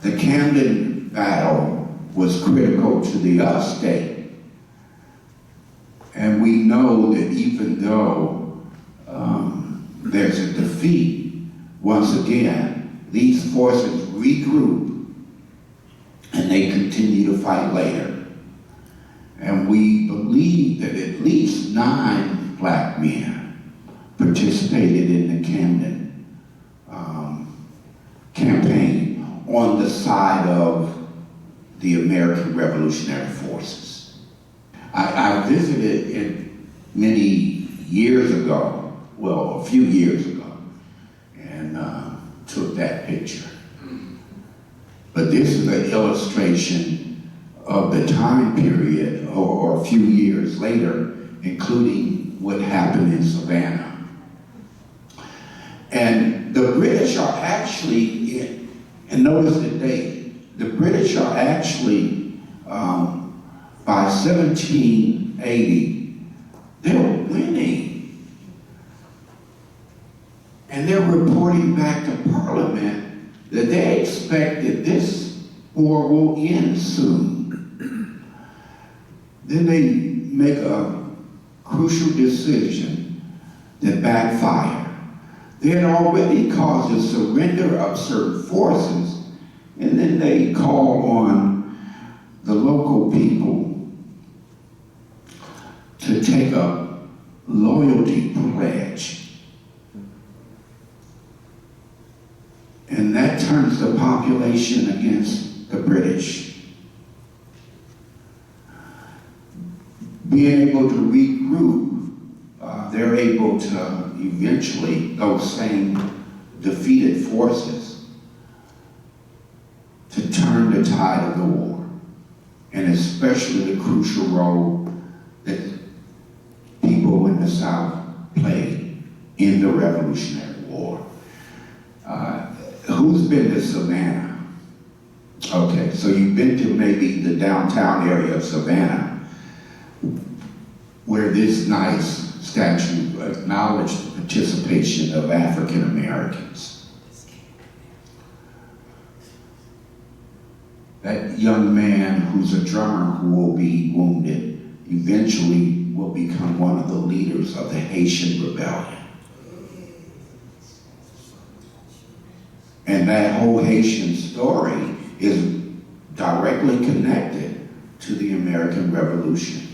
[SPEAKER 2] The Camden battle was critical to the upstate, and we know that even though there's a defeat, once again, these forces regroup and they continue to fight later. And we believe that at least 9 black men participated in the Camden campaign on the side of the American Revolutionary Forces. I visited it many years ago, well, a few years ago, and took that picture. But this is an illustration of the time period, or a few years later, including what happened in Savannah. And the British are actually, and notice the date, the British are actually, by 1780, they're winning. And they're reporting back to Parliament that they expect that this war will end soon. Then they make a crucial decision that backfired. They had already caused the surrender of certain forces, and then they call on the local people to take a loyalty pledge. And that turns the population against the British. Being able to regroup, they're able to eventually, those same defeated forces, to turn the tide of the war. And especially the crucial role that people in the South played in the Revolutionary War. Who's been to Savannah? Okay, so you've been to maybe the downtown area of Savannah, where this nice statue acknowledged the participation of African Americans. That young man who's a drummer who will be wounded eventually will become one of the leaders of the Haitian Rebellion. And that whole Haitian story is directly connected to the American Revolution,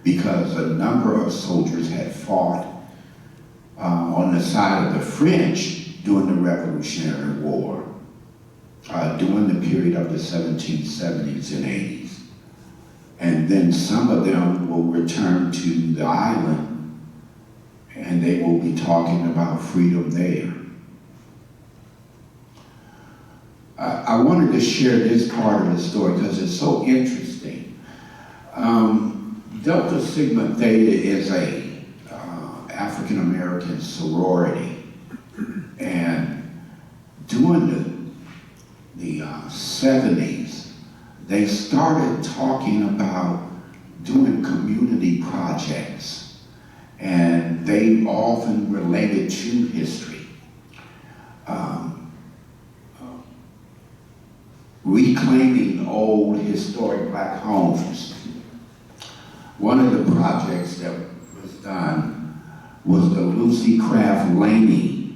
[SPEAKER 2] because a number of soldiers had fought on the side of the French during the Revolutionary War, during the period of the 1770s and 80s. And then some of them will return to the island, and they will be talking about freedom there. I wanted to share this part of the story because it's so interesting. Delta Sigma Theta is a African American sorority, and during the 70s, they started talking about doing community projects, and they often related to history. Reclaiming old historic black homes. One of the projects that was done was the Lucy Craft Laney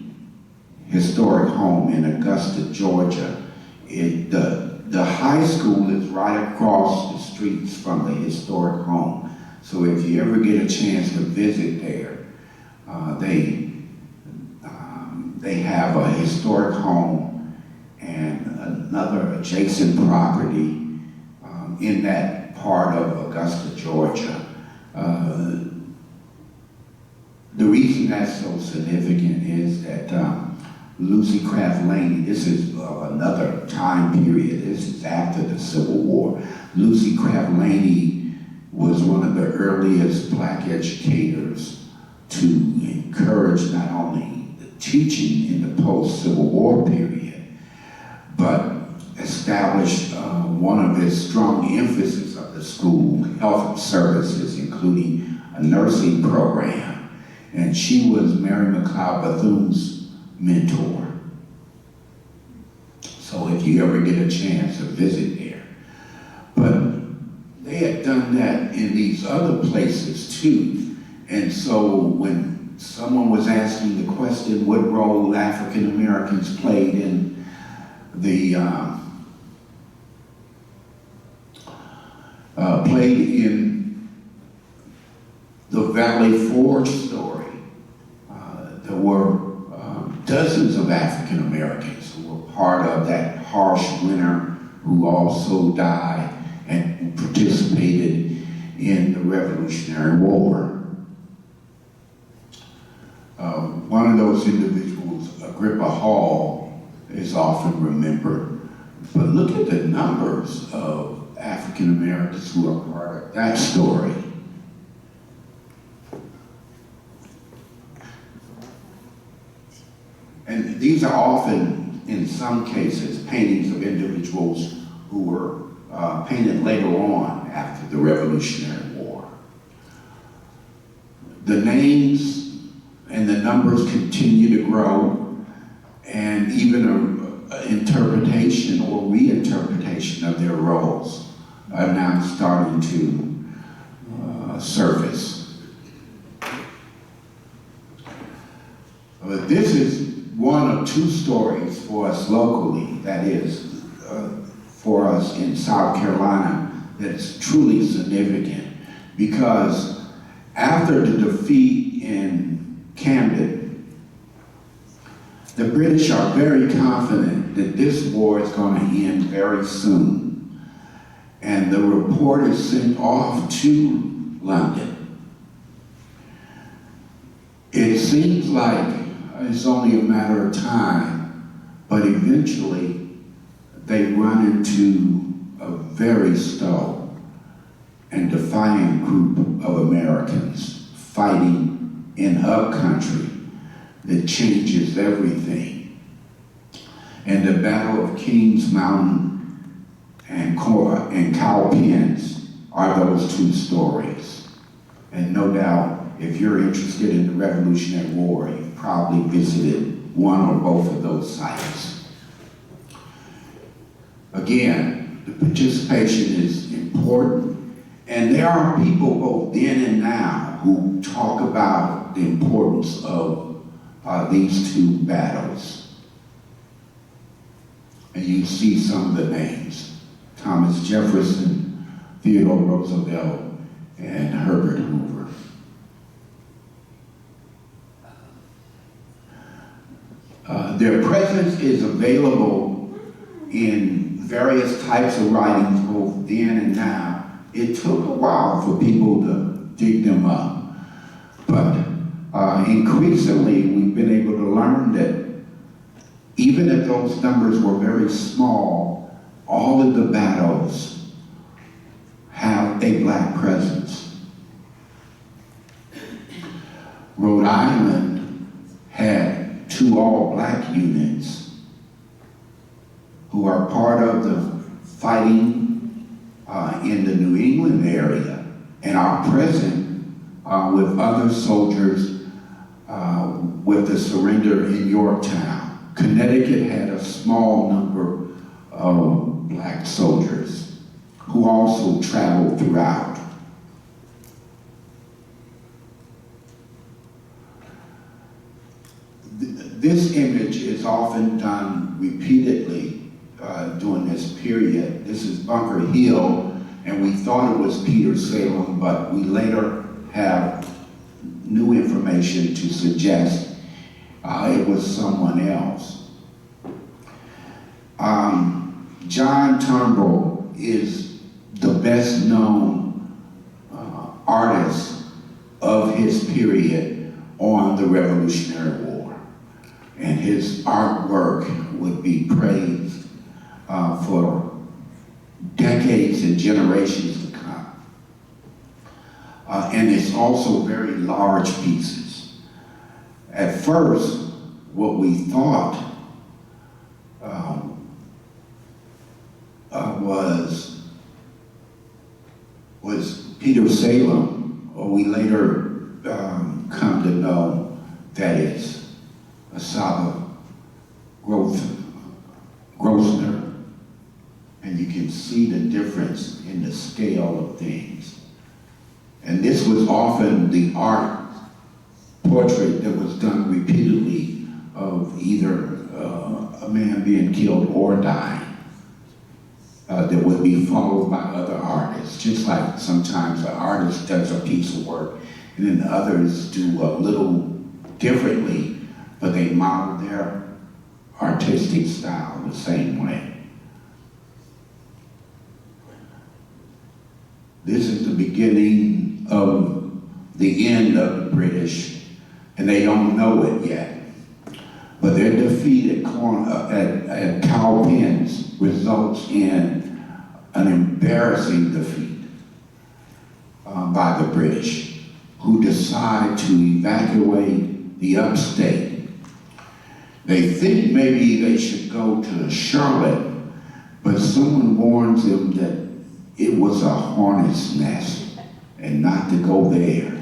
[SPEAKER 2] historic home in Augusta, Georgia. The high school is right across the streets from the historic home. So if you ever get a chance to visit there, they have a historic home and another adjacent property in that part of Augusta, Georgia. The reason that's so significant is that Lucy Craft Laney. This is another time period. This is after the Civil War. Lucy Craft Laney was one of the earliest black educators to encourage not only the teaching in the post-Civil War period, but established one of its strong emphasis of the school, health services, including a nursing program. And she was Mary McLeod Bethune's mentor. So if you ever get a chance to visit there. But they had done that in these other places too. And so when someone was asking the question, what role African Americans played in the Valley Forge story, there were dozens of African Americans who were part of that harsh winter, who also died and participated in the Revolutionary War. One of those individuals, Agrippa Hall, is often remembered. But look at the numbers of African Americans who are part of that story. And these are often, in some cases, paintings of individuals who were painted later on after the Revolutionary War. The names and the numbers continue to grow, and even an interpretation or reinterpretation of their roles are now starting to surface. This is one of two stories for us locally, that is, for us in South Carolina, that's truly significant, because after the defeat in Camden, the British are very confident that this war is going to end very soon. And the report is sent off to London. It seems like it's only a matter of time, but eventually they run into a very stout and defiant group of Americans fighting in a country that changes everything. And the Battle of Kings Mountain and Cowpens are those two stories. And no doubt, if you're interested in the Revolutionary War, you've probably visited one or both of those sites. Again, the participation is important, and there are people both then and now who talk about the importance of these two battles. And you see some of the names: Thomas Jefferson, Theodore Roosevelt, and Herbert Hoover. Their presence is available in various types of writings, both then and now. It took a while for people to dig them up, but increasingly we've been able to learn that even if those numbers were very small, all of the battles have a black presence. Rhode Island had 2 all-black units who are part of the fighting in the New England area and are present with other soldiers with the surrender in Yorktown. Connecticut had a small number of black soldiers who also traveled throughout. This image is often done repeatedly during this period. This is Bunker Hill, and we thought it was Peter Salem, but we later have new information to suggest it was someone else. John Turnbull is the best known artist of his period on the Revolutionary War. And his artwork would be praised for decades and generations to come. And it's also very large pieces. At first, what we thought was Peter Salem, or we later come to know that it's Asaba Grossner, and you can see the difference in the scale of things. And this was often the art portrait that was done repeatedly of either a man being killed or dying, that would be followed by other artists. Just like sometimes an artist does a piece of work and then others do a little differently, but they model their artistic style the same way. This is the beginning of the end of the British, and they don't know it yet. But their defeat at Cowpens results in an embarrassing defeat by the British, who decide to evacuate the upstate. They think maybe they should go to Charlotte, but someone warns them that it was a hornet's nest and not to go there.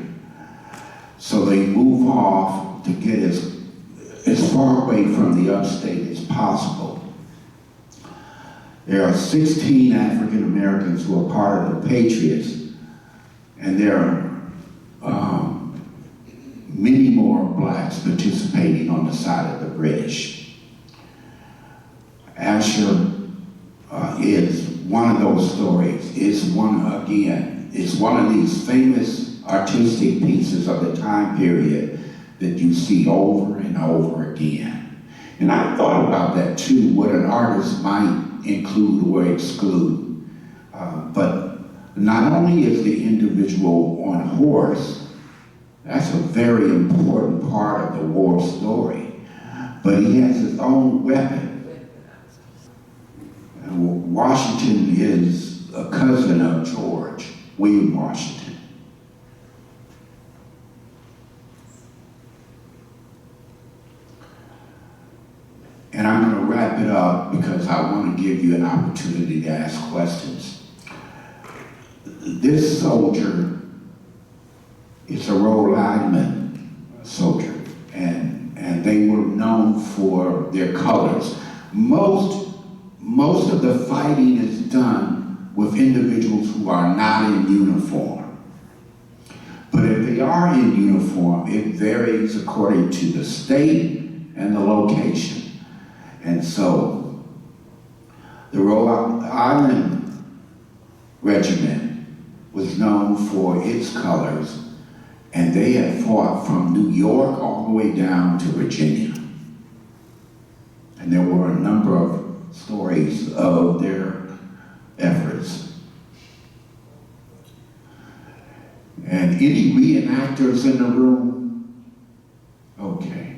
[SPEAKER 2] So they move off to get as far away from the upstate as possible. There are 16 African Americans who are part of the Patriots, and there are many more blacks participating on the side of the British. Asher is one of those stories. It's one of these famous artistic pieces of the time period that you see over and over again. And I thought about that too, what an artist might include or exclude. But not only is the individual on horse, that's a very important part of the war story, but he has his own weapon. Washington is a cousin of George, William Washington. And I'm going to wrap it up because I want to give you an opportunity to ask questions. This soldier is a Rhode Island soldier, and they were known for their colors. Most of the fighting is done with individuals who are not in uniform. But if they are in uniform, it varies according to the state and the location. And so, the Rhode Island Regiment was known for its colors, and they had fought from New York all the way down to Virginia. And there were a number of stories of their efforts. And any reenactors in the room? Okay.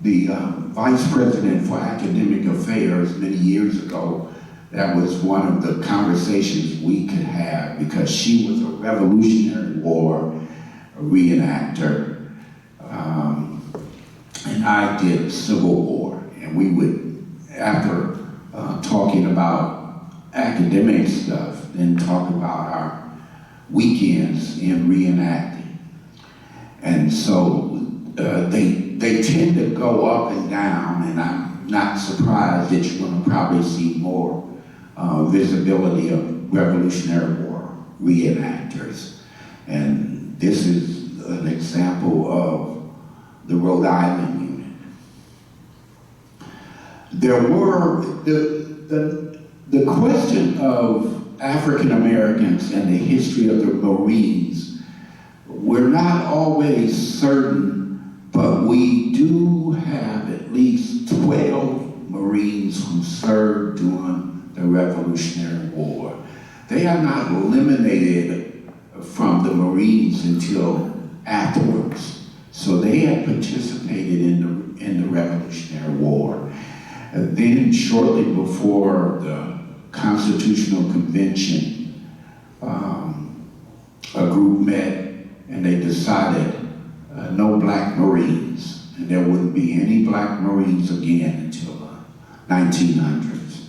[SPEAKER 2] The Vice President for Academic Affairs many years ago, that was one of the conversations we could have because she was a Revolutionary War reenactor. And I did Civil War, and we would, after talking about academic stuff, then talk about our weekends in reenacting. And so they tend to go up and down, and I'm not surprised that you're going to probably see more visibility of Revolutionary War reenactors. And this is an example of the Rhode Island unit. There were, the question of African Americans and the history of the Marines, we're not always certain, but we do have at least 12 Marines who served during the Revolutionary War. They are not eliminated from the Marines until afterwards. So they had participated in the Revolutionary War. And then shortly before the Constitutional Convention, a group met and they decided no black Marines, and there wouldn't be any black Marines again until the 1900s.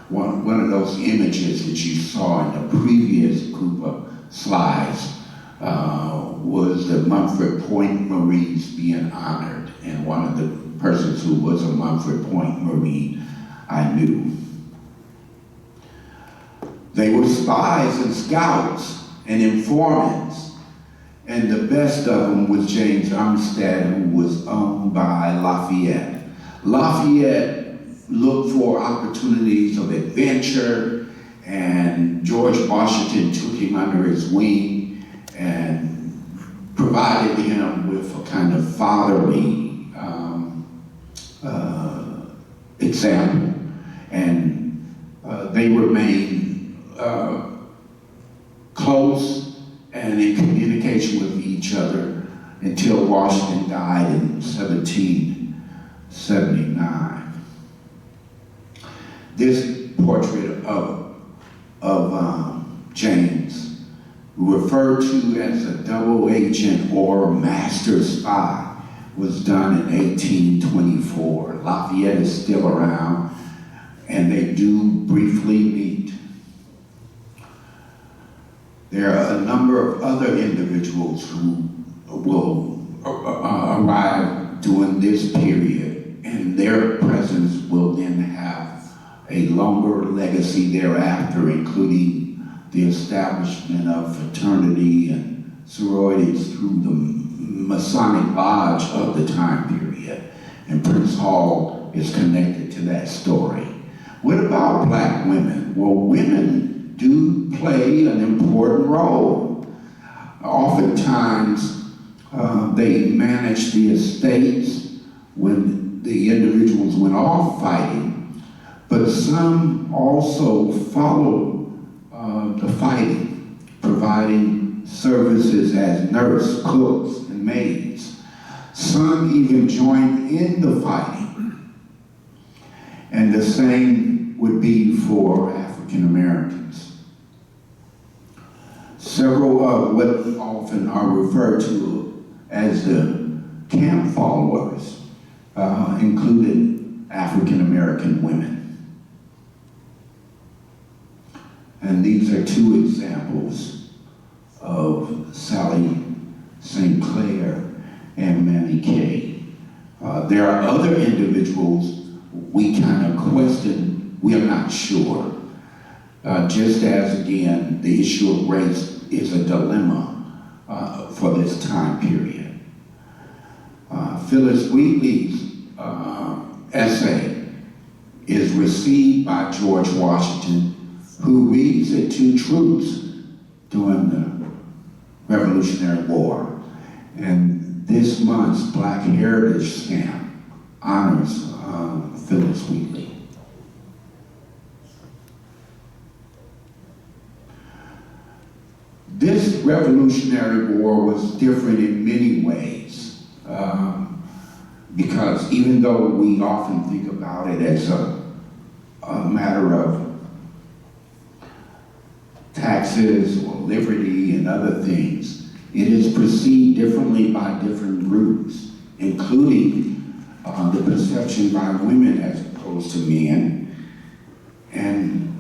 [SPEAKER 2] One of those images that you saw in the previous group of slides was the Mumford Point Marines being honored, and one of the persons who was a Mumford Point Marine I knew. They were spies and scouts and informants, and the best of them was James Armstead, who was owned by Lafayette. Lafayette looked for opportunities of adventure, and George Washington took him under his wing and provided him with a kind of fatherly example. And they remained close and in communication with each other until Washington died in 1779. This portrait of James, referred to as a double agent or master spy, was done in 1824. Lafayette is still around, and they do briefly meet. There are a number of other individuals who will arrive during this period, and their presence will then have a longer legacy thereafter, including the establishment of fraternity and sororities through the Masonic Lodge of the time period. And Prince Hall is connected to that story. What about black women? Well, women do play an important role. Oftentimes, they manage the estates when the individuals went off fighting, but some also follow the fighting, providing services as nurse, cooks, and maids. Some even joined in the fighting. And the same would be for African Americans. Several of what often are referred to as the camp followers included African American women. And these are two examples of Sally St. Clair and Manny Kay. There are other individuals we kind of question, we are not sure. Just as, again, the issue of race is a dilemma for this time period. Phyllis Wheatley's essay is received by George Washington, who reads it to troops during the Revolutionary War. And this month's Black Heritage Stamp honors Phyllis Wheatley. This Revolutionary War was different in many ways, because even though we often think about it as a matter of taxes or liberty and other things, it is perceived differently by different groups, including the perception by women as opposed to men, and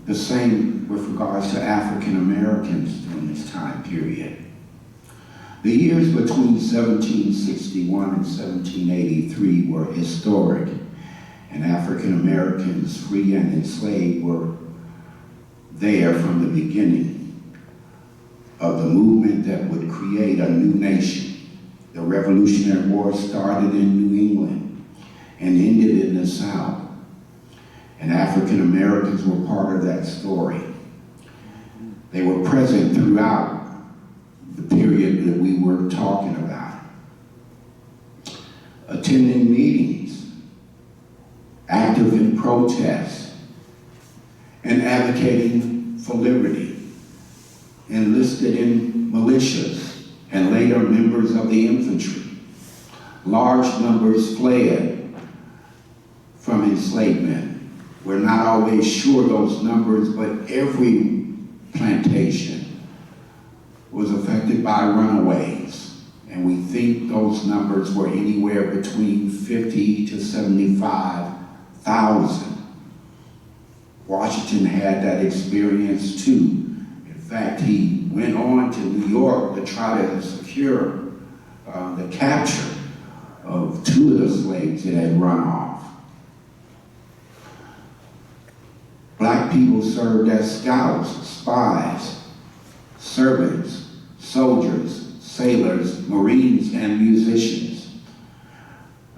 [SPEAKER 2] the same with regards to African Americans during this time period. The years between 1761 and 1783 were historic, and African Americans, free and enslaved, were there from the beginning of the movement that would create a new nation. The Revolutionary War started in New England and ended in the South, and African Americans were part of that story. They were present throughout the period that we were talking about, attending meetings, active in protests, and advocating for liberty. enlisted in militias, and later members of the infantry. Large numbers fled from enslavement. We're not always sure those numbers, but every plantation was affected by runaways. And we think those numbers were anywhere between 50 to 75,000. Washington had that experience too. In fact, he went on to New York to try to secure the capture of 2 of the slaves that had run off. Black people served as scouts, spies, servants, soldiers, sailors, Marines, and musicians.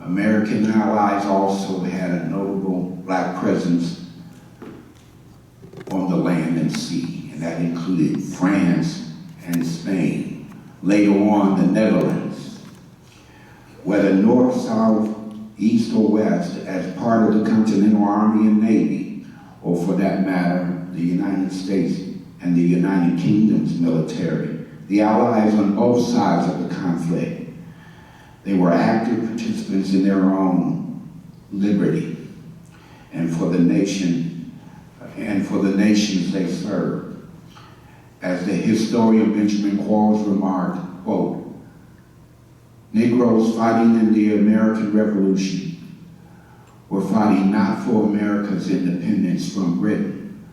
[SPEAKER 2] American allies also had a notable black presence on the land and sea, and that included France and Spain. Later on, the Netherlands. Whether north, south, east, or west, as part of the Continental Army and Navy, or for that matter, the United States and the United Kingdom's military, the allies on both sides of the conflict, they were active participants in their own liberty and for the nation and for the nations they served. As the historian Benjamin Qualls remarked, quote, Negroes fighting in the American Revolution were fighting not for America's independence from Britain,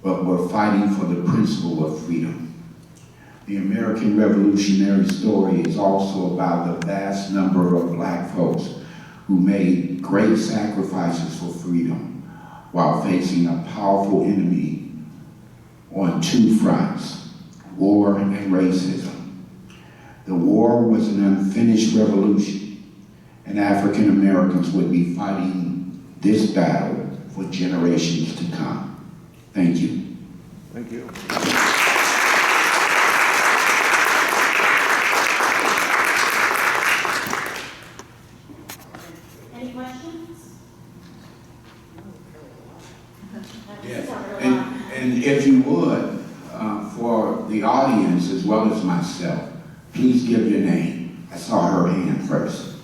[SPEAKER 2] but were fighting for the principle of freedom. The American Revolutionary story is also about the vast number of black folks who made great sacrifices for freedom while facing a powerful enemy on 2 fronts, war and racism. The war was an unfinished revolution, and African Americans would be fighting this battle for generations to come. Thank you.
[SPEAKER 4] Thank you.
[SPEAKER 1] Any questions?
[SPEAKER 2] Yes. And if you would, for the audience as well as myself, please give your name. I saw her hand first.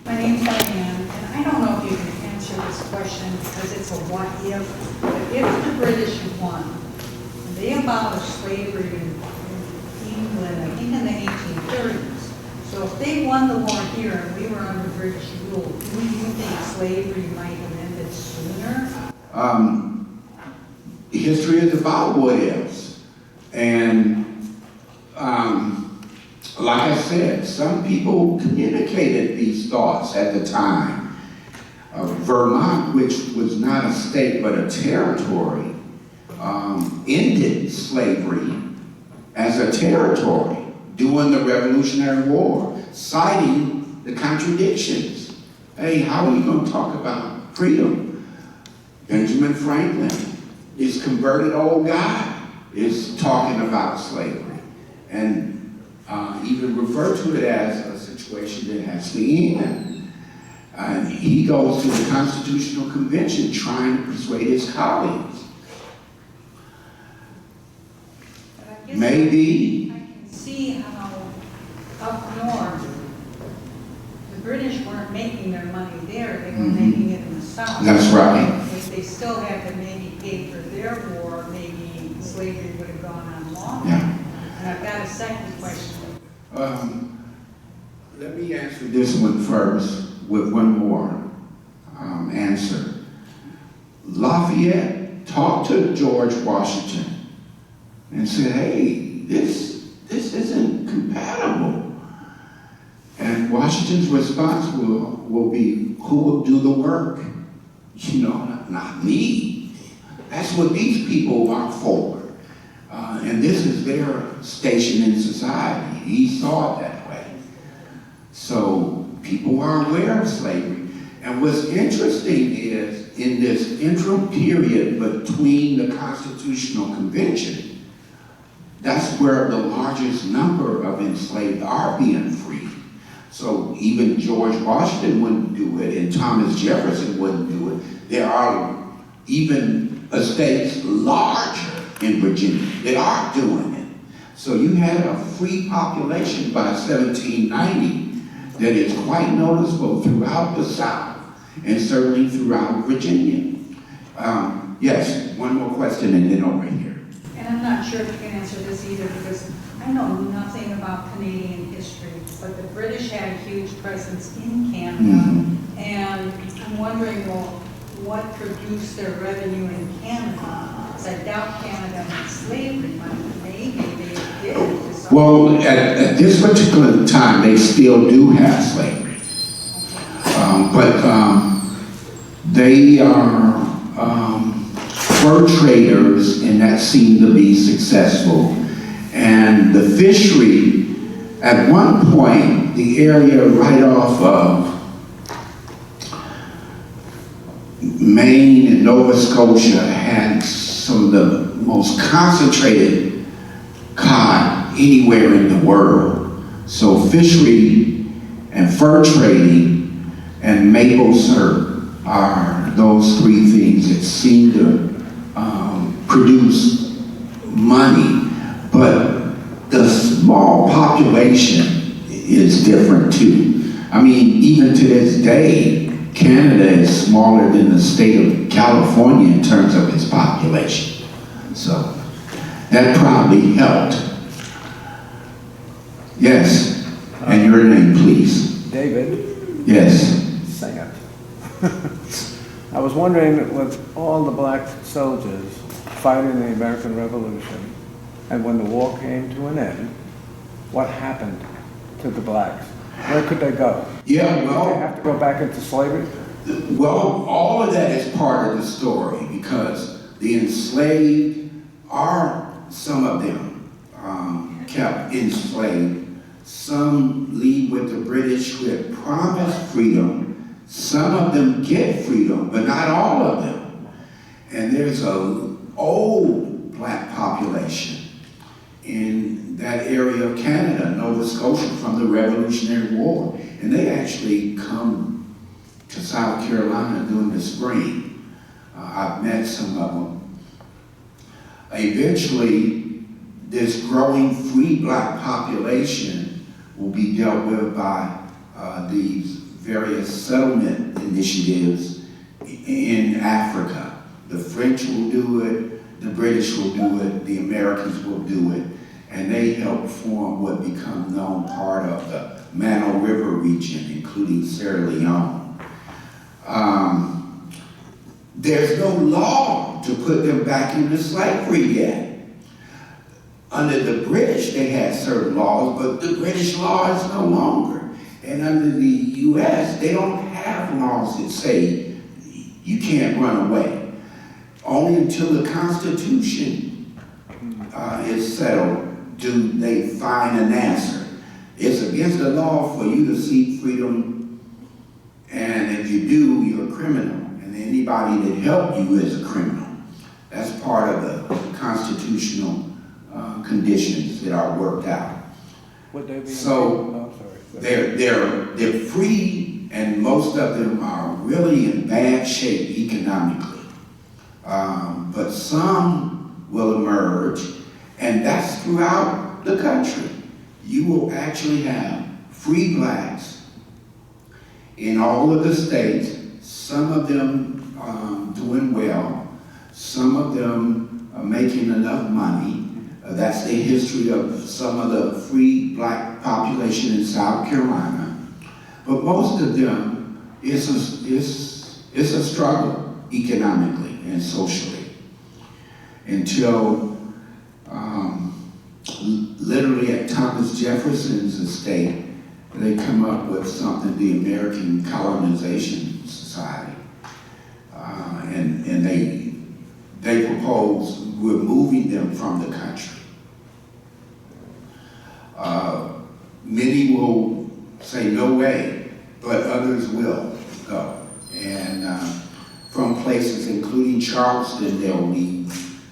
[SPEAKER 5] My name's Diane, and I don't know if you can answer this question because it's a what if, but if the British won, and they abolished slavery in England, I think in the 1830s. So if they won the war here and we were under British rule, do you think slavery might have ended sooner?
[SPEAKER 2] History is about what ifs. And like I said, some people communicated these thoughts at the time. Vermont, which was not a state but a territory, ended slavery as a territory during the Revolutionary War, citing the contradictions. Hey, how are we going to talk about freedom? Benjamin Franklin, this converted old guy, is talking about slavery and even refer to it as a situation that has to end. And he goes to the Constitutional Convention trying to persuade his colleagues. Maybe.
[SPEAKER 5] I can see how up north, the British weren't making their money there, they were making it in the South.
[SPEAKER 2] That's right.
[SPEAKER 5] If they still had to maybe pay for their war, maybe slavery would have gone on longer.
[SPEAKER 2] Yeah.
[SPEAKER 5] And I've got a second question.
[SPEAKER 2] Let me answer this one first with one more answer. Lafayette talked to George Washington and said, hey, this isn't compatible. And Washington's response will be, who will do the work? You know, not me. That's what these people are for. And this is their station in society. He saw it that way. So people are aware of slavery. And what's interesting is, in this interim period between the Constitutional Convention, that's where the largest number of enslaved are being freed. So even George Washington wouldn't do it, and Thomas Jefferson wouldn't do it. There are even estates larger in Virginia that are doing it. So you had a free population by 1790 that is quite noticeable throughout the South and certainly throughout Virginia. Yes, one more question and then over here.
[SPEAKER 5] And I'm not sure if you can answer this either, because I know nothing about Canadian history, but the British had a huge presence in Canada.
[SPEAKER 2] Mm-hmm.
[SPEAKER 5] And I'm wondering, well, what produced their revenue in Canada? Because I doubt Canada had slavery, but maybe they did. to some
[SPEAKER 2] Well, at this particular time, they still do have slavery. But they are fur traders, and that seemed to be successful. And the fishery, at one point, the area right off of Maine and Nova Scotia had some of the most concentrated cod anywhere in the world. So fishery and fur trading and maple syrup are those three things that seem to produce money, but the small population is different too. I mean, even to this day, Canada is smaller than the state of California in terms of its population. So that probably helped. Yes, and your name, please.
[SPEAKER 4] David,
[SPEAKER 2] Yes.
[SPEAKER 4] sing it. I was wondering, with all the black soldiers fighting the American Revolution, and when the war came to an end, what happened to the blacks? Where could they go?
[SPEAKER 2] Yeah,
[SPEAKER 4] Did they
[SPEAKER 2] well,
[SPEAKER 4] have to go back into slavery?
[SPEAKER 2] all of that is part of the story because the enslaved are, some of them, kept enslaved. Some leave with the British who had promised freedom. Some of them get freedom, but not all of them. And there's an old black population in that area of Canada, Nova Scotia, from the Revolutionary War. And they actually come to South Carolina during the spring. I've met some of them. Eventually, this growing free black population will be dealt with by these various settlement initiatives in Africa. The French will do it, the British will do it, the Americans will do it, and they help form what become known part of the Mano River region, including Sierra Leone. There's no law to put them back into slavery yet. Under the British, they had certain laws, but the British law is no longer. And under the U.S., they don't have laws that say you can't run away. Only until the Constitution is settled do they find an answer. It's against the law for you to seek freedom, and if you do, you're a criminal. And anybody that helped you is a criminal. That's part of the constitutional conditions that are worked out.
[SPEAKER 4] Would they be
[SPEAKER 2] So they're free, and most of them are really in bad shape economically. But some will emerge, and that's throughout the country. You will actually have free blacks in all of the states, some of them doing well, some of them making enough money. That's the history of some of the free black population in South Carolina. But most of them, it's a struggle economically and socially until literally at Thomas Jefferson's estate, they come up with something, the American Colonization Society. And they propose removing them from the country. Many will say no way, but others will go. And from places including Charleston, they'll leave.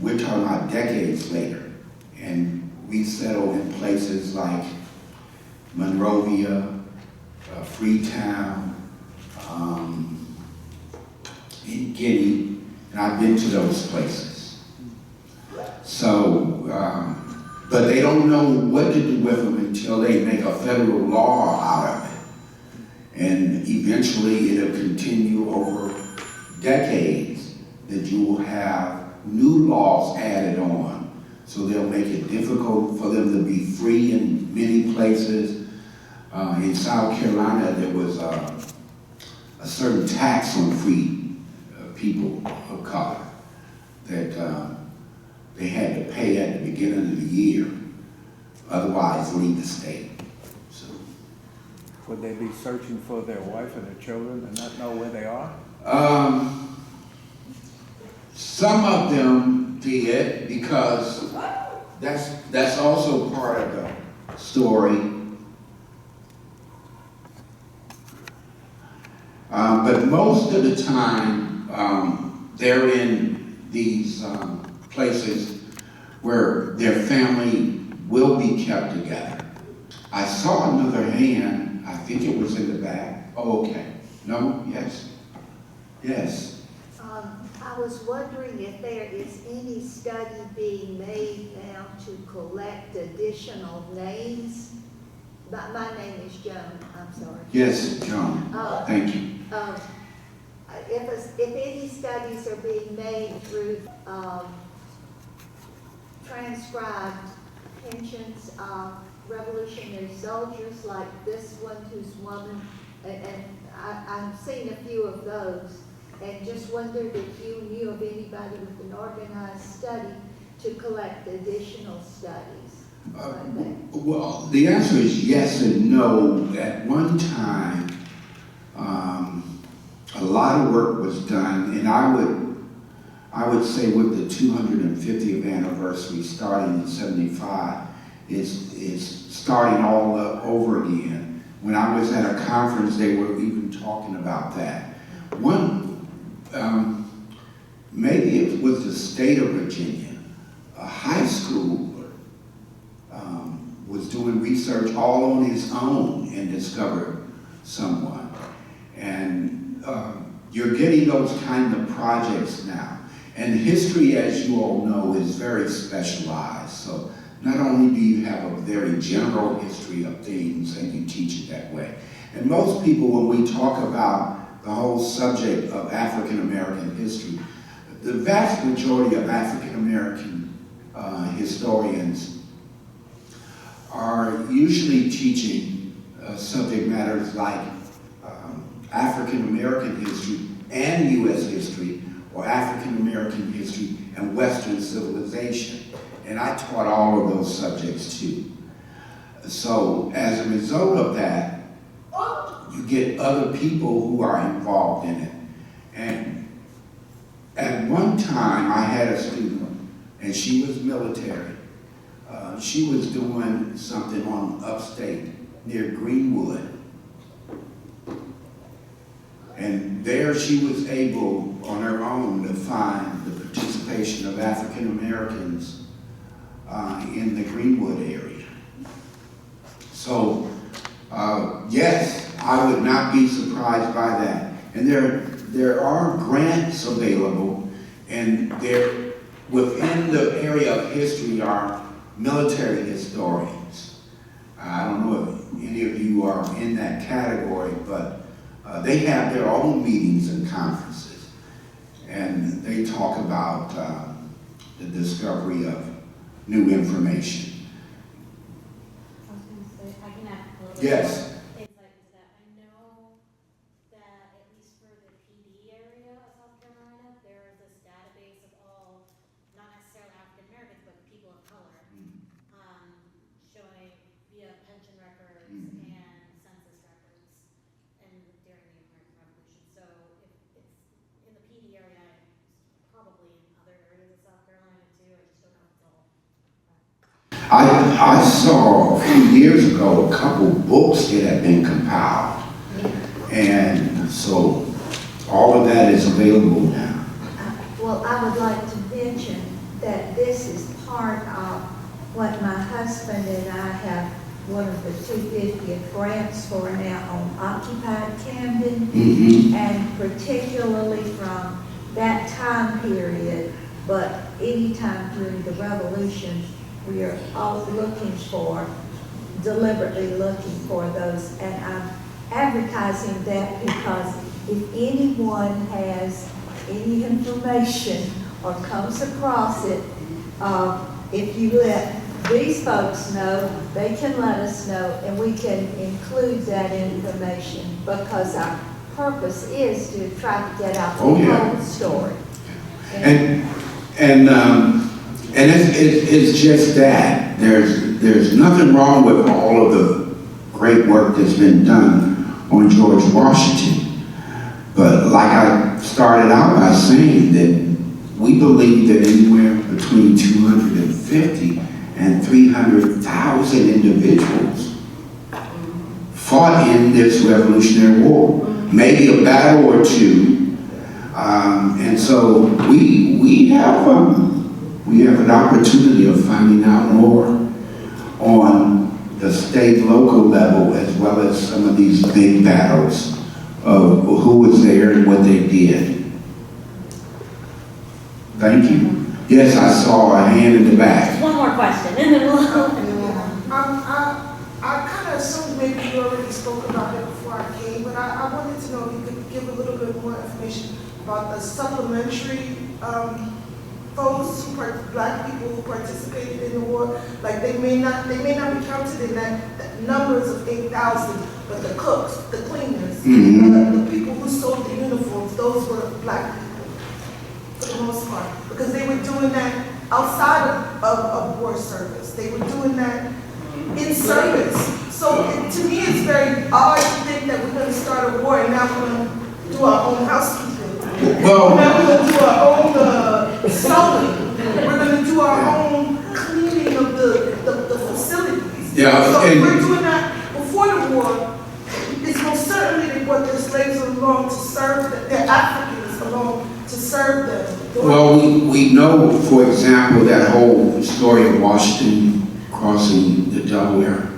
[SPEAKER 2] We're talking about decades later. And we settle in places like Monrovia, Freetown, in Guinea, and I've been to those places. So But they don't know what to do with them until they make a federal law out of it. And eventually it'll continue over decades that you will have new laws added on. So they'll make it difficult for them to be free in many places. In South Carolina, there was a certain tax on free people of color that they had to pay at the beginning of the year, otherwise leave the state. So,
[SPEAKER 4] Would they be searching for their wife and their children and not know where they are?
[SPEAKER 2] some of them did, because that's also part of the story. But most of the time, they're in these places where their family will be kept together. I saw another hand, I think it was in the back. Oh, okay. No? Yes? Yes.
[SPEAKER 6] I was wondering if there is any study being made now to collect additional names. My name is Joan, I'm sorry.
[SPEAKER 2] Yes, John. Thank you.
[SPEAKER 6] If any studies are being made through transcribed pensions of revolutionary soldiers like this one whose woman, and I've seen a few of those, and just wondered if you knew of anybody with an organized study to collect additional studies.
[SPEAKER 2] Well, the answer is yes and no. At one time, a lot of work was done, and I would say with the 250th anniversary starting in '75, is starting all over again. When I was at a conference, they were even talking about that. Maybe it was the state of Virginia, a high schooler was doing research all on his own and discovered someone. And you're getting those kind of projects now. And history, as you all know, is very specialized. So not only do you have a very general history of things and you teach it that way. And most people, when we talk about the whole subject of African American history, the vast majority of African American historians are usually teaching subject matters like African American history and U.S. history, or African American history and Western civilization. And I taught all of those subjects too. So as a result of that, you get other people who are involved in it. And at one time I had a student, and she was military. She was doing something on upstate near Greenwood. And there she was able, on her own, to find the participation of African Americans in the Greenwood area. So, yes, I would not be surprised by that. And there are grants available, and there, within the area of history, are military historians. I don't know if any of you are in that category, but they have their own meetings and conferences, and they talk about the discovery of new information.
[SPEAKER 1] I was going to say, I can add a little bit
[SPEAKER 2] Yes.
[SPEAKER 1] more insight into that. I know that at least for the PD area of South Carolina, there is this database of all, not necessarily African Americans, but people of color, showing via pension records and census records and during the American Revolution. So if it's in the PD area, it's probably in other areas of South Carolina too. I just don't know if it's all.
[SPEAKER 2] I saw a few years ago a couple books that had been compiled, and so all of that is available now.
[SPEAKER 6] Well, I would like to mention that this is part of what my husband and I have one of the 250th grants for now on occupied Camden, and particularly from that time period, but any time during the Revolution, We are all looking for, deliberately looking for those. And I'm advertising that because if anyone has any information or comes across it, if you let these folks know, they can let us know, and we can include that information, because our purpose is to try to get out the whole story.
[SPEAKER 2] And it's just that. There's nothing wrong with all of the great work that's been done on George Washington. But like I started out by saying, that we believe that anywhere between 250 and 300,000 individuals fought in this Revolutionary War. Maybe a battle or two. And so we have an opportunity of finding out more on the state, local level, as well as some of these big battles of who was there and what they did. Thank you. Yes, I saw a hand in the back.
[SPEAKER 1] One more question, and then we'll.
[SPEAKER 7] I kind of assumed maybe you already spoke about it before I came, but I wanted to know if you could give a little bit more information about the supplementary folks, black people who participated in the war. Like they may not be counted in that numbers of 8,000, but the cooks, the cleaners, the people who sold the uniforms, those were black people for the most part, because they were doing that outside of war service. They were doing that in service. So to me, it's very odd to think that we're going to start a war and now we're going to do our own housekeeping.
[SPEAKER 2] Well,
[SPEAKER 7] now we're going to do our own sewing. We're going to do our own cleaning of the facilities.
[SPEAKER 2] Yeah,
[SPEAKER 7] so if we're doing that before the war, it's most certainly that what the slaves are along to serve, they're Africans along to serve them.
[SPEAKER 2] well, we know, for example, that whole story of Washington crossing the Delaware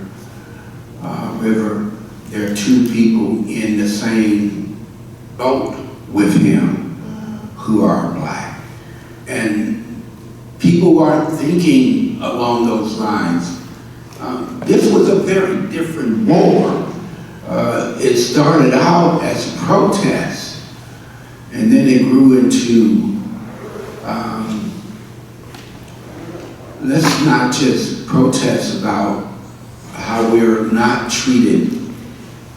[SPEAKER 2] River. There are two people in the same boat with him who are black. And people aren't thinking along those lines. This was a very different war. It started out as a protest, and then it grew into, let's not just protest about how we're not treated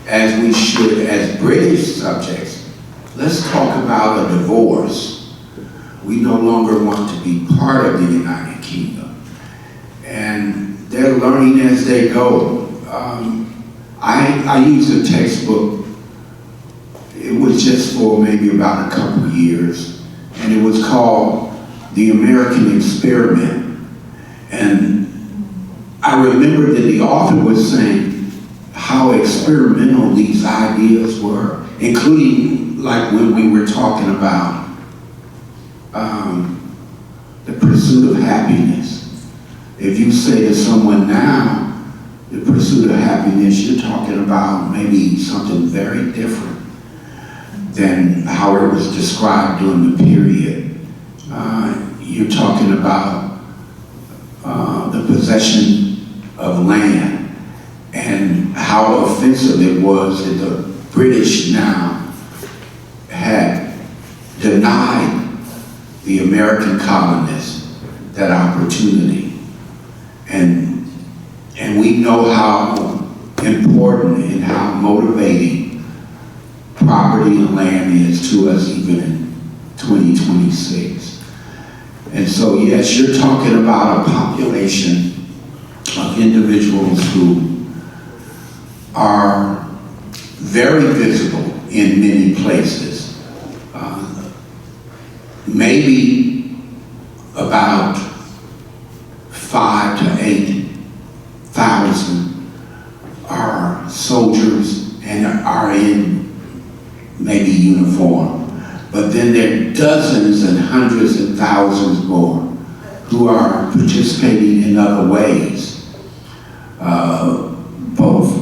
[SPEAKER 2] as we should as British subjects. Let's talk about a divorce. We no longer want to be part of the United Kingdom. And they're learning as they go. I used a textbook. It was just for maybe about a couple of years, and it was called The American Experiment. And I remember that the author was saying how experimental these ideas were, including like when we were talking about the pursuit of happiness. If you say to someone now, the pursuit of happiness, you're talking about maybe something very different than how it was described during the period. You're talking about the possession of land and how offensive it was that the British now had denied the American colonists that opportunity. And we know how important and how motivating property and land is to us even in 2026. And so yes, you're talking about a population of individuals who are very visible in many places. Maybe about 5,000 to 8,000 are soldiers and are in maybe uniform. But then there are dozens and hundreds and thousands more who are participating in other ways, both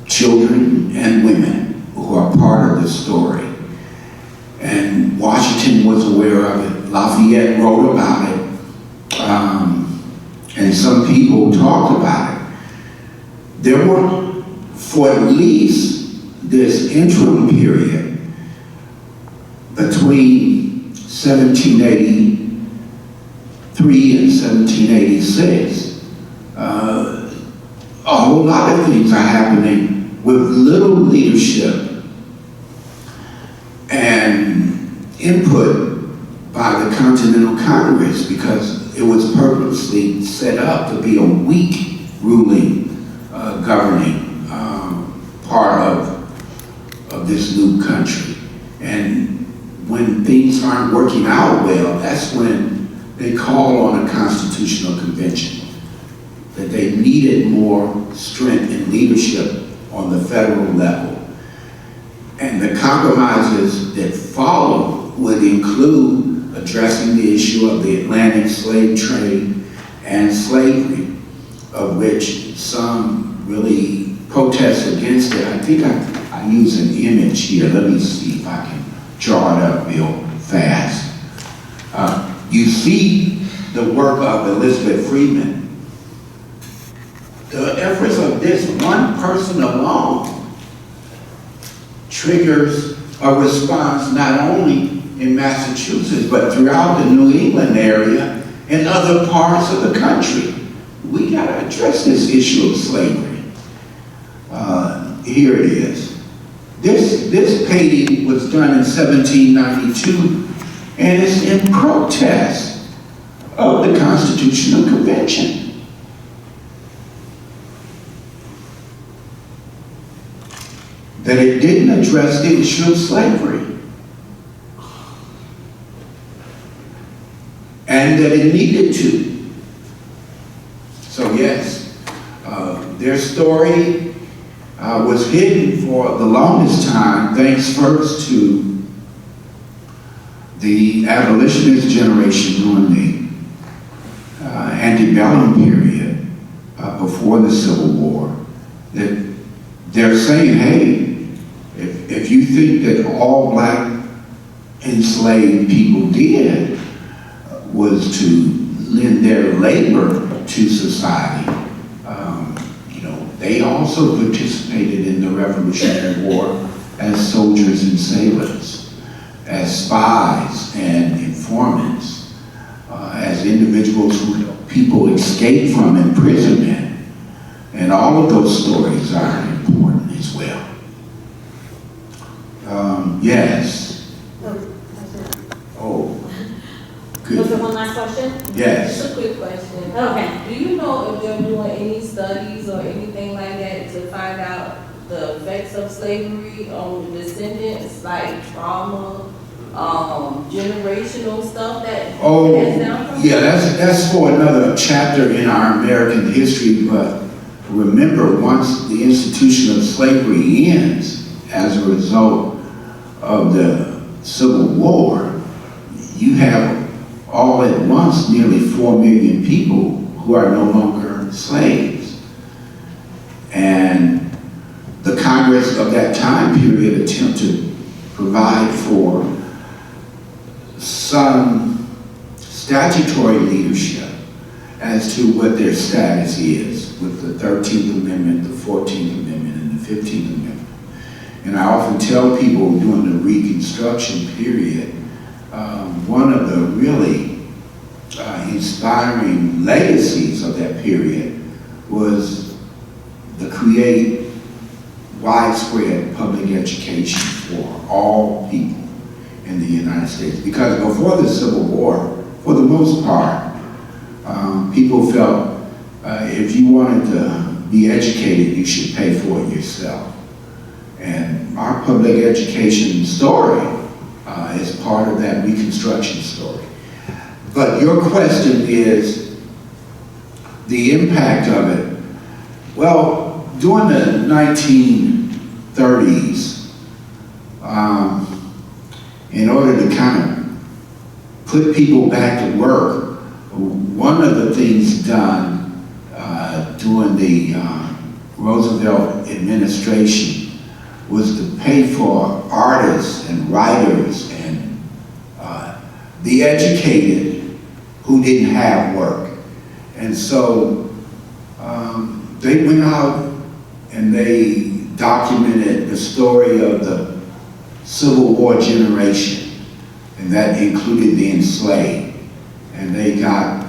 [SPEAKER 2] children and women who are part of the story. And Washington was aware of it. Lafayette wrote about it. about it. There were, for at least this interim period between 1783 and 1786, a whole lot of things are happening with little leadership and input by the Continental Congress, because it was purposely set up to be a weak ruling, governing part of this new country. And when things aren't working out well, that's when they call on a constitutional convention, that they needed more strength and leadership on the federal level. And the compromises that followed would include addressing the issue of the Atlantic slave trade and slavery, of which some really protest against it. I think I use an image here. Let me see if I can draw it up real fast. You see the work of Elizabeth Freeman. The efforts of this one person alone triggers a response not only in Massachusetts, but throughout the New England area and other parts of the country. We got to address this issue of slavery. Here it is. This painting was done in 1792, and it's in protest of the Constitutional Convention. That it didn't address the issue of slavery. And that it needed to. So yes, their story was hidden for the longest time, thanks first to the abolitionist generation during the antebellum period, before the Civil War, that they're saying, hey, if you think that all black enslaved people did was to lend their labor to society, they also participated in the Revolutionary War as soldiers and sailors, as spies and informants, as individuals who people escaped from imprisonment. And all of those stories are important as well. Yes. Oh, good.
[SPEAKER 8] Was there one last question?
[SPEAKER 2] Yes.
[SPEAKER 8] Just a quick question.
[SPEAKER 1] Okay.
[SPEAKER 8] Do you know if they're doing any studies or anything like that to find out the effects of slavery on the descendants, like trauma, generational stuff that has down from?
[SPEAKER 2] Yeah, that's for another chapter in our American history, but remember, once the institution of slavery ends as a result of the Civil War, you have all at once nearly 4 million people who are no longer slaves. And the Congress of that time period attempted to provide for some statutory leadership as to what their status is with the 13th Amendment, the 14th Amendment, and the 15th Amendment. And I often tell people during the Reconstruction period, one of the really inspiring legacies of that period was the create widespread public education for all people in the United States. Because before the Civil War, for the most part, people felt if you wanted to be educated, you should pay for it yourself. And our public education story is part of that Reconstruction story. But your question is the impact of it. Well, during the 1930s, in order to kind of put people back to work, one of the things done during the Roosevelt administration was to pay for artists and writers and the educated who didn't have work. And so they went out and they documented the story of the Civil War generation, and that included the enslaved. And they got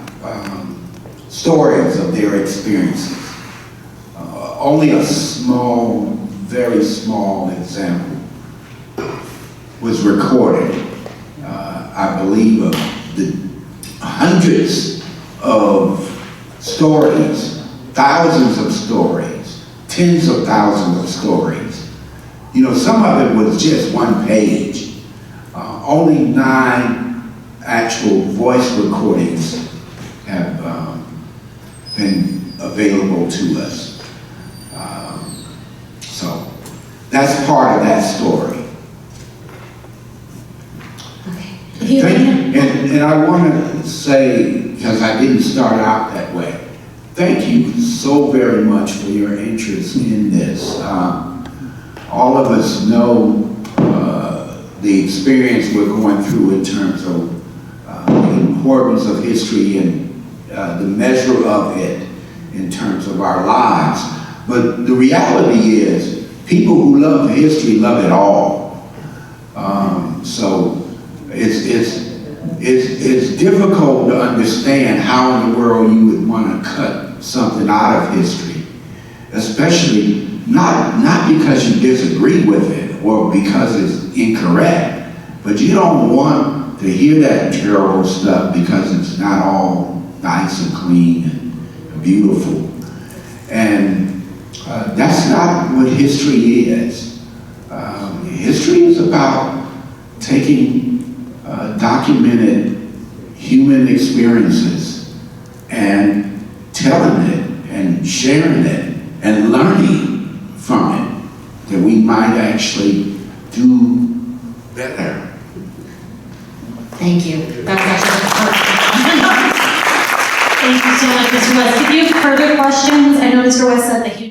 [SPEAKER 2] stories of their experiences. Only a small, very small example was recorded, I believe, of the hundreds of stories, thousands of stories, tens of thousands of stories. You know, some of it was just one page. Only 9 actual voice recordings have been available to us. So that's part of that story.
[SPEAKER 1] Okay. If you
[SPEAKER 2] And I want to say, because I didn't start out that way, thank you so very much for your interest in this. All of us know the experience we're going through in terms of the importance of history and the measure of it in terms of our lives. But the reality is, people who love history love it all. So it's difficult to understand how in the world you would want to cut something out of history, especially not because you disagree with it or because it's incorrect, but you don't want to hear that terrible stuff because it's not all nice and clean and beautiful. And that's not what history is. History is about taking documented human experiences and telling it and sharing it and learning from it that we might actually do better.
[SPEAKER 1] Thank you. That's actually perfect. Thank you so much, Mr. West. If you have further questions, I know Mr. West said that he